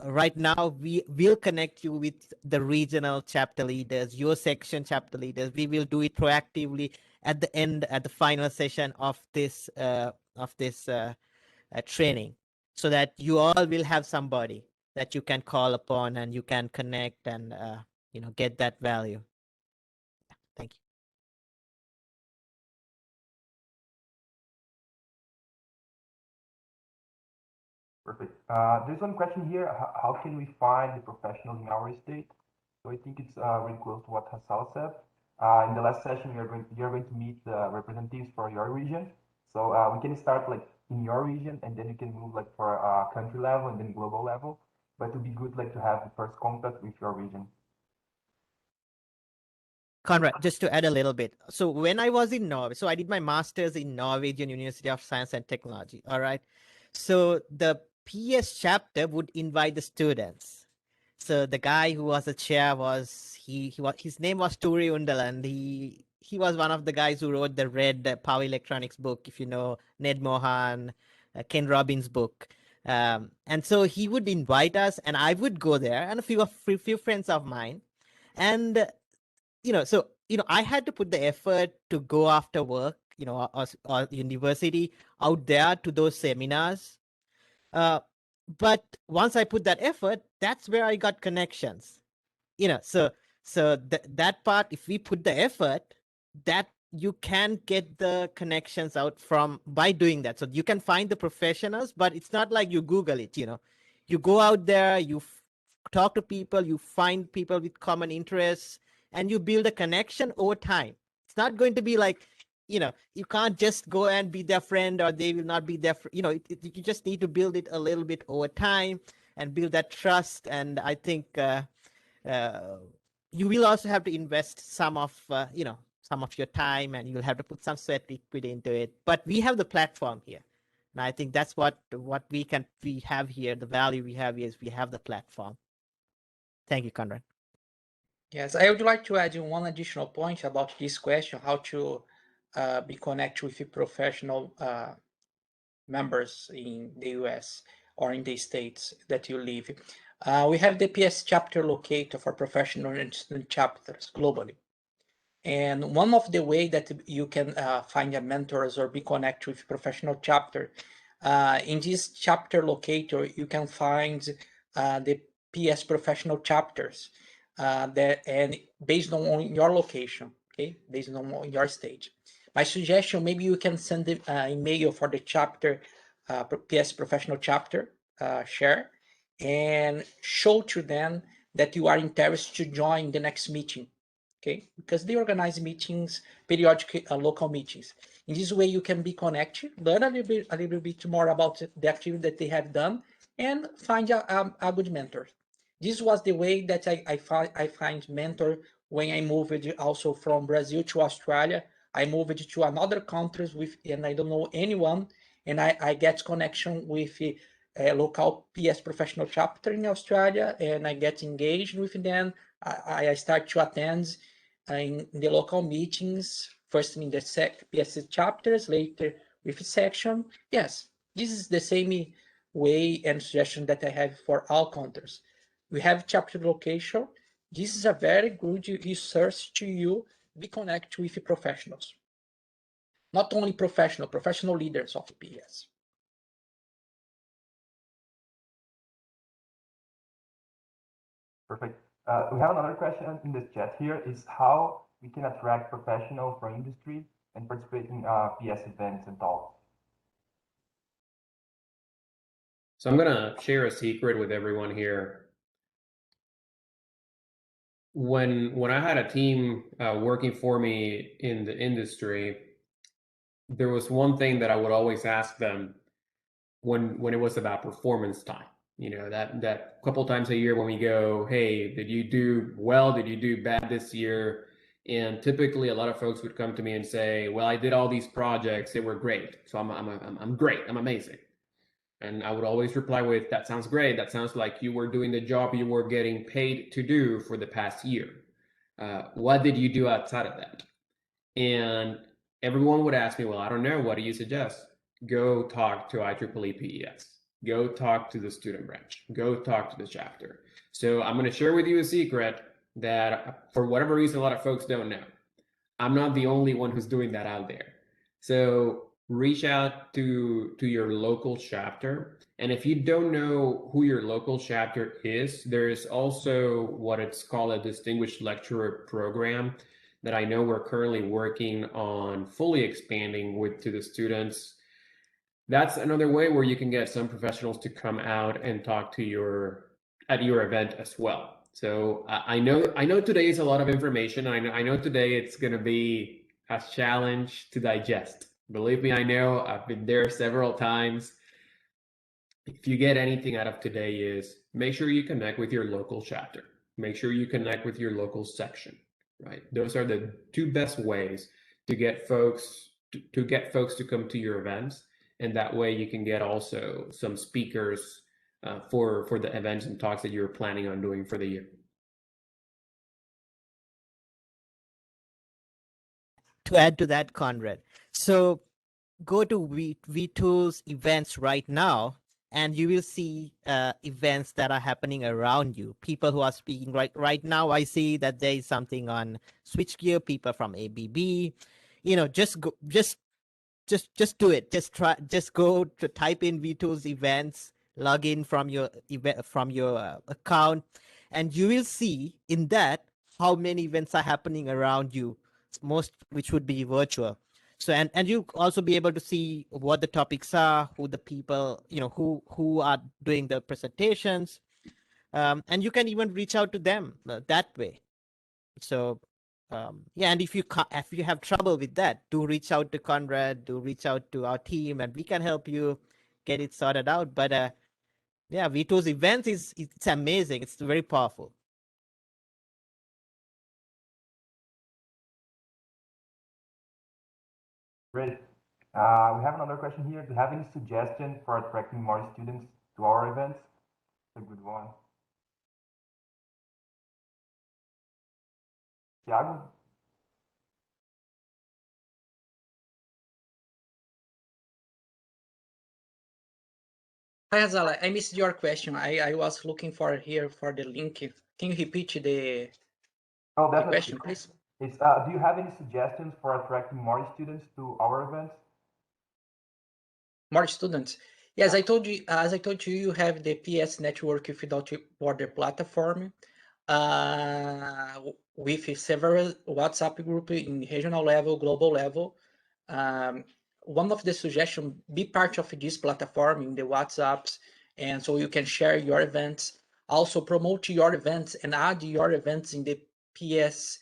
right now we will connect you with the regional chapter leaders, your section chapter leaders. We will do it proactively at the final session of this training, so that you all will have somebody that you can call upon and you can connect and get that value. Thank you. Perfect. There's one question here. How can we find the professionals in our state? So I think it's really close to what Hassal said. In the last session, you're going to meet the representatives for your region. So we can start like in your region, and then you can move like for country level and then global level. But it would be good like to have the first contact with your region. Conrad, just to add a little bit. So when I was in Norway, so I did my master's in Norwegian University of Science and Technology. All right. So the PS chapter would invite the students. So the guy who was the chair was his name was Turi Undaland. He was one of the guys who wrote the Red Power Electronics book, if you know Ned Mohan, Ken Robbins' book. And so he would invite us, and I would go there, and a few friends of mine, and I had to put the effort to go after work, or university out there to those seminars. But once I put that effort, that's where I got connections. So that part, if we put the effort, that you can get the connections out by doing that. So you can find the professionals, but it's not like you Google it. You go out there, you talk to people, you find people with common interests, and you build a connection over time. It's not going to be like, you can't just go and be their friend, or they will not be their you just need to build it a little bit over time and build that trust. And I think you will also have to invest some of your time, and you'll have to put some sweat equity into it. But we have the platform here, and I think that's what we have here. The value we have is we have the platform. Thank you, Conrad. Yes, I would like to add one additional point about this question: how to be connected with professional members in the US or in the states that you live. We have the PS chapter locator for professional and student chapters globally. And one of the way that you can find a mentors or be connected with professional chapter, in this chapter locator, you can find the PS professional chapters and based on your location, okay, based on your stage. My suggestion, maybe you can send an email for the chapter, PS professional chapter share, and show to them that you are interested to join the next meeting. Okay, because they organize meetings, periodic local meetings. In this way, you can be connected, learn a little bit more about the activity that they have done, and find a good mentor. This was the way that I find mentor when I moved also from Brazil to Australia. I moved to another countries and I don't know anyone, and I get connection with a local PS professional chapter in Australia, and I get engaged with them. I start to attend in the local meetings, first in the PS chapters, later with section. Yes, this is the same way and suggestion that I have for all countries. We have chapter location. This is a very good resource to you be connect with professionals. Not only professional leaders of PS. Perfect. We have another question in the chat here, is how we can attract professionals from industry and participate in PS events and talks. So I'm going to share a secret with everyone here. When I had a team working for me in the industry, there was one thing that I would always ask them when it was about performance time. That couple times a year when we go, hey, did you do well? Did you do bad this year? And typically, a lot of folks would come to me and say, "Well, I did all these projects; they were great. So I'm great. I'm amazing." And I would always reply with, "That sounds great. That sounds like you were doing the job you were getting paid to do for the past year. What did you do outside of that?" And everyone would ask me, "Well, I don't know. What do you suggest?" Go talk to IEEE PES. Go talk to the student branch. Go talk to the chapter. So I'm going to share with you a secret that for whatever reason, a lot of folks don't know. I'm not the only one who's doing that out there. So reach out to your local chapter. And if you don't know who your local chapter is, there is also what it's called a distinguished lecturer program that I know we're currently working on fully expanding to the students. That's another way where you can get some professionals to come out and talk to at your event as well. So I know today is a lot of information. I know today it's going to be a challenge to digest. Believe me, I know. I've been there several times. If you get anything out of today is make sure you connect with your local chapter. Make sure you connect with your local section, right? Those are the two best ways to get folks to come to your events. And that way you can get also some speakers for the events and talks that you're planning on doing for the year. To add to that, Conrad, so go to V2's events right now, and you will see events that are happening around you. People who are speaking right now. I see that there is something on switchgear. People from ABB. Just do it. Just go to type in V2's events, log in from your account, and you will see in that how many events are happening around you, most which would be virtual. So and you'll also be able to see what the topics are, who the people, who are doing the presentations, and you can even reach out to them that way. So yeah, and if you have trouble with that, do reach out to Conrad, do reach out to our team, and we can help you get it sorted out. But yeah, V2's events it's amazing. It's very powerful. Great. We have another question here. Do you have any suggestion for attracting more students to our events? It's a good one. Thiago? Hi, Azala. I missed your question. I was looking for the link. Can you repeat the question, please? It's do you have any suggestions for attracting more students to our events? More students. Yes, as I told you, you have the PS Network Without Border platform with several WhatsApp groups in regional level, global level. One of the suggestions, be part of this platform in the WhatsApps, and so you can share your events, also promote your events and add your events in the IEEE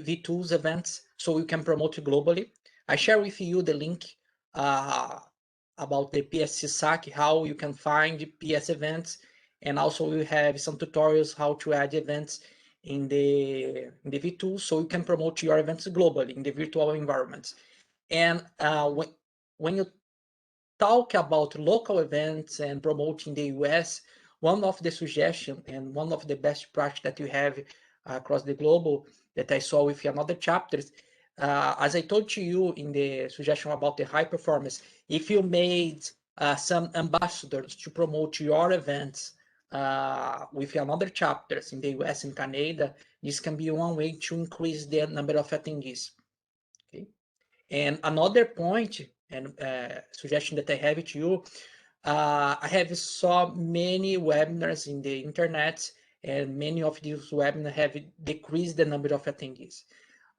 V2's events, so you can promote globally. I share with you the link about the PSC SAC, how you can find PS events, and also we have some tutorials how to add events in the V2, so you can promote your events globally in the virtual environments. And when you talk about local events and promoting the US, one of the suggestions and one of the best practice that you have across the globe that I saw with another chapters, as I told to you in the suggestion about the high performance, if you made some ambassadors to promote your events with another chapters in the US and Canada, this can be one way to increase the number of attendees. Okay. And another point and suggestion that I have to you, I have saw many webinars in the internet, and many of these webinars have decreased the number of attendees.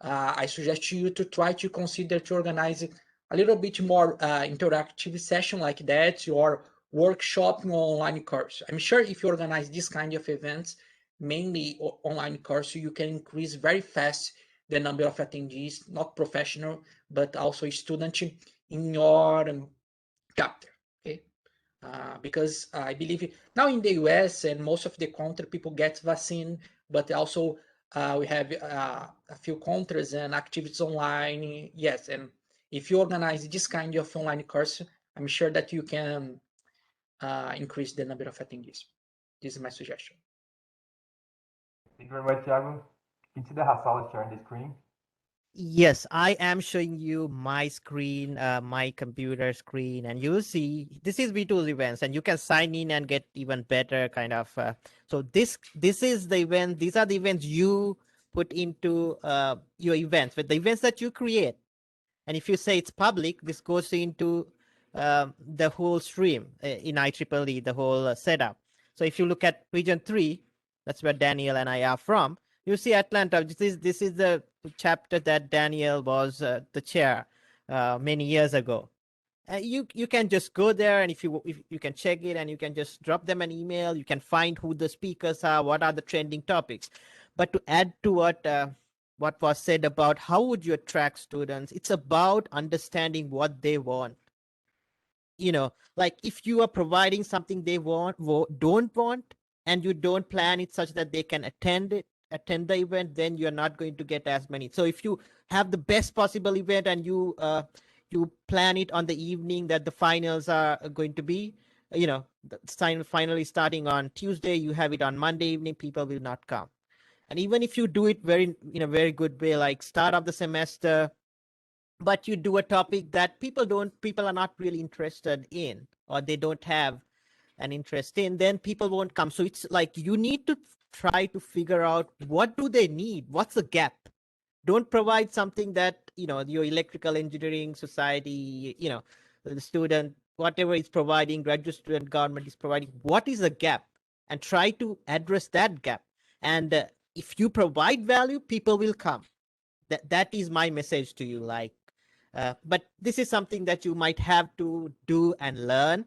I suggest you to try to consider to organize a little bit more interactive session like that, or workshop or online course. I'm sure if you organize this kind of events, mainly online course, you can increase very fast the number of attendees, not professional, but also student in your chapter. Okay, because I believe now in the US and most of the country people get vaccine, but also We have a few countries and activities online. Yes, and if you organize this kind of online course, I'm sure that you can increase the number of attendees. This is my suggestion. Thank you very much, Thiago. Can you see the Hasala sharing the screen? Yes, I am showing you my screen, my computer screen, and you see this is V2's events, and you can sign in and get even better kind of. So this is the event. These are the events you put into your events, with the events that you create. And if you say it's public, this goes into the whole stream in IEEE, the whole setup. So if you look at region 3, that's where Daniel and I are from. You see Atlanta. This is the chapter that Daniel was the chair many years ago. You can just go there, and if you can check it, and you can just drop them an email. You can find who the speakers are, what are the trending topics. But to add to what was said about how would you attract students, it's about understanding what they want. Like if you are providing something they don't want, and you don't plan it such that they can attend the event, then you're not going to get as many. So if you have the best possible event, and you plan it on the evening that the finals are going to be, the finally starting on Tuesday, you have it on Monday evening, people will not come. And even if you do it in a very good way, like start of the semester, but you do a topic that people are not really interested in, or they don't have an interest in, then people won't come. So it's like you need to try to figure out what do they need, what's the gap. Don't provide something that your electrical engineering society, the student, whatever is providing, graduate student government is providing. What is the gap? And try to address that gap. And if you provide value, people will come. That is my message to you. But this is something that you might have to do and learn.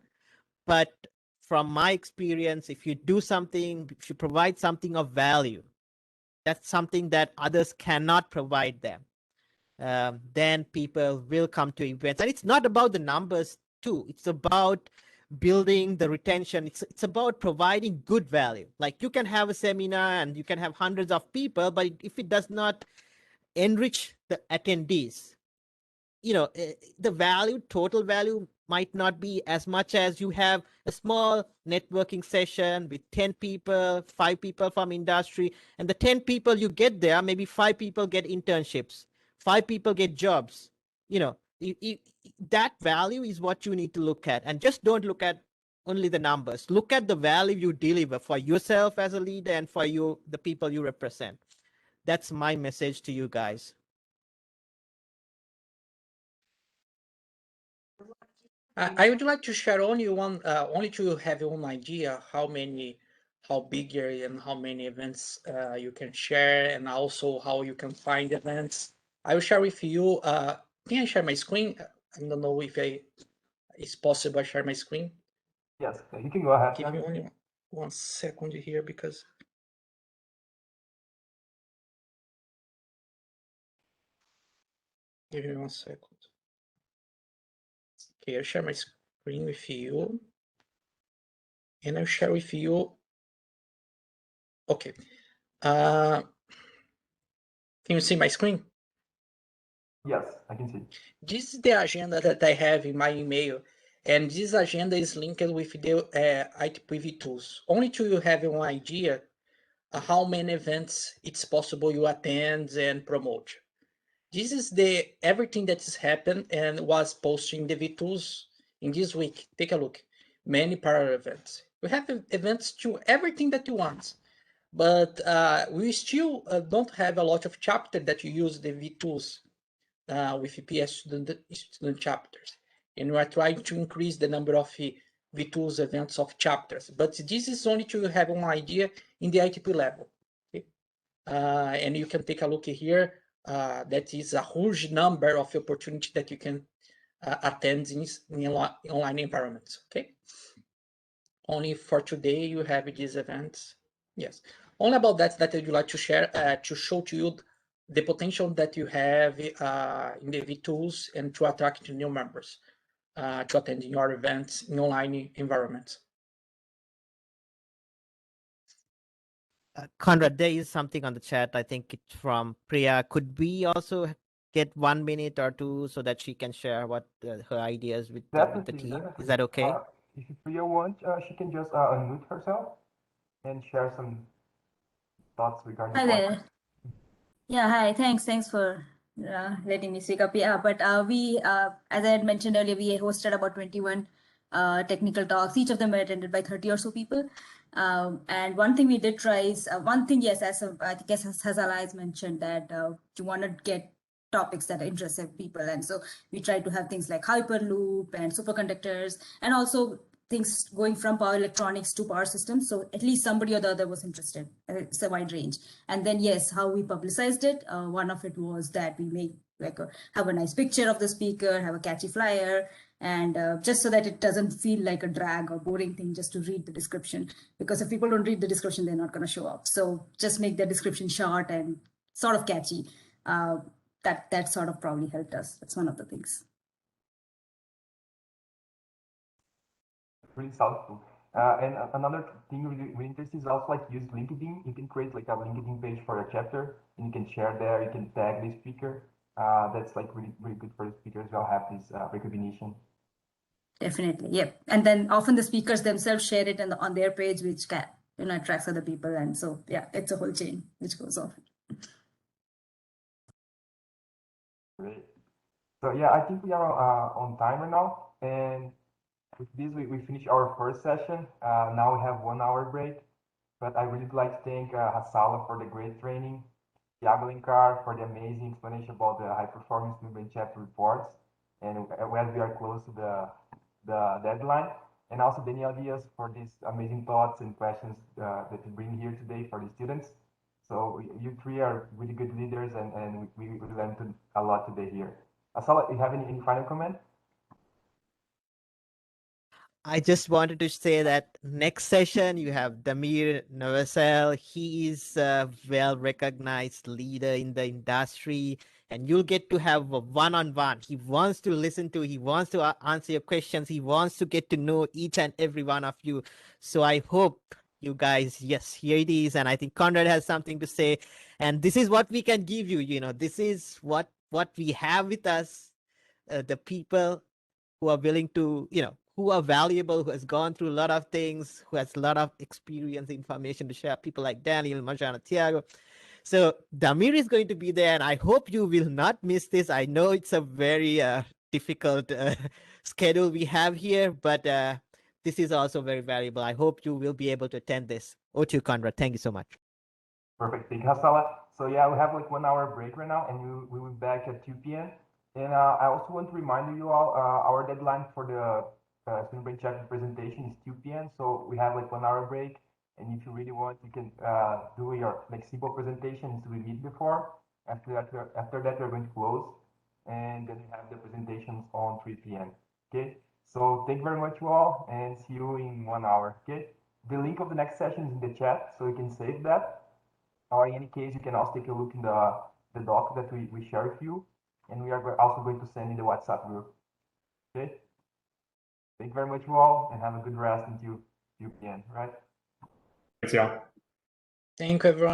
But from my experience, if you do something, if you provide something of value, that's something that others cannot provide them, then people will come to events. And it's not about the numbers too. It's about building the retention. It's about providing good value. Like you can have a seminar and you can have hundreds of people, but if it does not enrich the attendees, the total value might not be as much as you have a small networking session with 10 people, 5 people from industry, and the 10 people you get there, maybe 5 people get internships, 5 people get jobs. That value is what you need to look at, and just don't look at only the numbers. Look at the value you deliver for yourself as a leader and for the people you represent. That's my message to you guys. I would like to share only to have one idea how bigger and how many events you can share, and also how you can find events. I will share with you. Can I share my screen? I don't know if it's possible. I share my screen. Yes, you can go ahead. Give me only 1 second here, because give me 1 second. Okay, I'll share my screen with you, and I'll share with you. Okay. Can you see my screen? Yes, I can see. This is the agenda that I have in my email, and this agenda is linked with the IEEE tools. Only to have an idea how many events it's possible you attend and promote. This is everything that has happened and was posted in the V2s in this week. Take a look. Many parallel events. We have events to everything that you want, but we still don't have a lot of chapters that you use the V2s with PS student chapters. And we are trying to increase the number of V2s events of chapters. But this is only to have an idea in the ITP level. Okay? And you can take a look here. That is a huge number of opportunities that you can attend in online environments. Okay. Only for today you have these events. Yes. Only about that I would like to share to show to you the potential that you have in the V2s and to attract new members to attend your events in online environments. Conrad, there is something on the chat. I think it's from Priya. Could we also get 1 minute or two so that she can share what her ideas with the Definitely, team? definitely. Is that okay? If Priya wants, she can just unmute herself and share some thoughts regarding Hi the conference. there. Yeah, hi. Thanks for letting me speak up. Yeah, but we, as I had mentioned earlier, we hosted about 21 technical talks. Each of them were attended by 30 or so people. And one thing we did try is one thing, yes, I think as Hazala has mentioned that you want to get topics that interest people, and so we tried to have things like hyperloop and superconductors, and also things going from power electronics to power systems. So at least somebody or the other was interested. It's a wide range. And then, yes, how we publicized it. One of it was that we make have a nice picture of the speaker, have a catchy flyer, and just so that it doesn't feel like a drag or boring thing just to read the description. Because if people don't read the description, they're not going to show up. So just make the description short and sort of catchy. That sort of probably helped us. That's one of the things. Really helpful. And another thing really interesting is also like use LinkedIn. You can create like a LinkedIn page for a chapter, and you can share there. You can tag the speaker. That's like really good for the speakers. They'll have this recognition. Definitely, yep. And then often the speakers themselves share it on their page, which attracts other people. And so yeah, it's a whole chain which goes off. Great. So yeah, I think we are on time right now, and with this we finish our first session. Now we have 1 hour break, but I really would like to thank Hasala for the great training, Thiago Linkar for the amazing explanation about the high performance membrane chapter reports, and when we are close to the deadline, and also Daniel Diaz for these amazing thoughts and questions that you bring here today for the students. So you three are really good leaders, and we learned a lot today here. Asala, you have any final comment? I just wanted to say that next session you have Damir Novasel. He is a well-recognized leader in the industry, and you'll get to have a one-on-one. He wants to listen to, he wants to answer your questions. He wants to get to know each and every one of you. So I hope you guys, yes, here it is. And I think Conrad has something to say. And this is what we can give you, this is what we have with us, the people who are willing to, who are valuable, who has gone through a lot of things, who has a lot of experience, information to share, people like Daniel, Marjana, Thiago. So Damir is going to be there, and I hope you will not miss this. I know it's a very difficult schedule we have here, but this is also very valuable. I hope you will be able to attend this. Over to you, Conrad. Thank you so much. Perfect. Thank you, Hasala. So yeah, we have like 1 hour break right now, and we will be back at 2 p.m. And I also want to remind you all, our deadline for the student brain chapter presentation is 2 p.m. So we have like 1 hour break, and if you really want, you can do your like simple presentations we meet before. After that, we're going to close, and then we have the presentations on 3 p.m. Okay. So thank you very much, you all, and see you in 1 hour. Okay. The link of the next session is in the chat, so you can save that. Or in any case, you can also take a look in the doc that we share with you, and we are also going to send in the WhatsApp group. Okay. Thank you very much, you all, and have a good rest until 2 p.m. Right? Thanks, y'all. Thank you, everyone.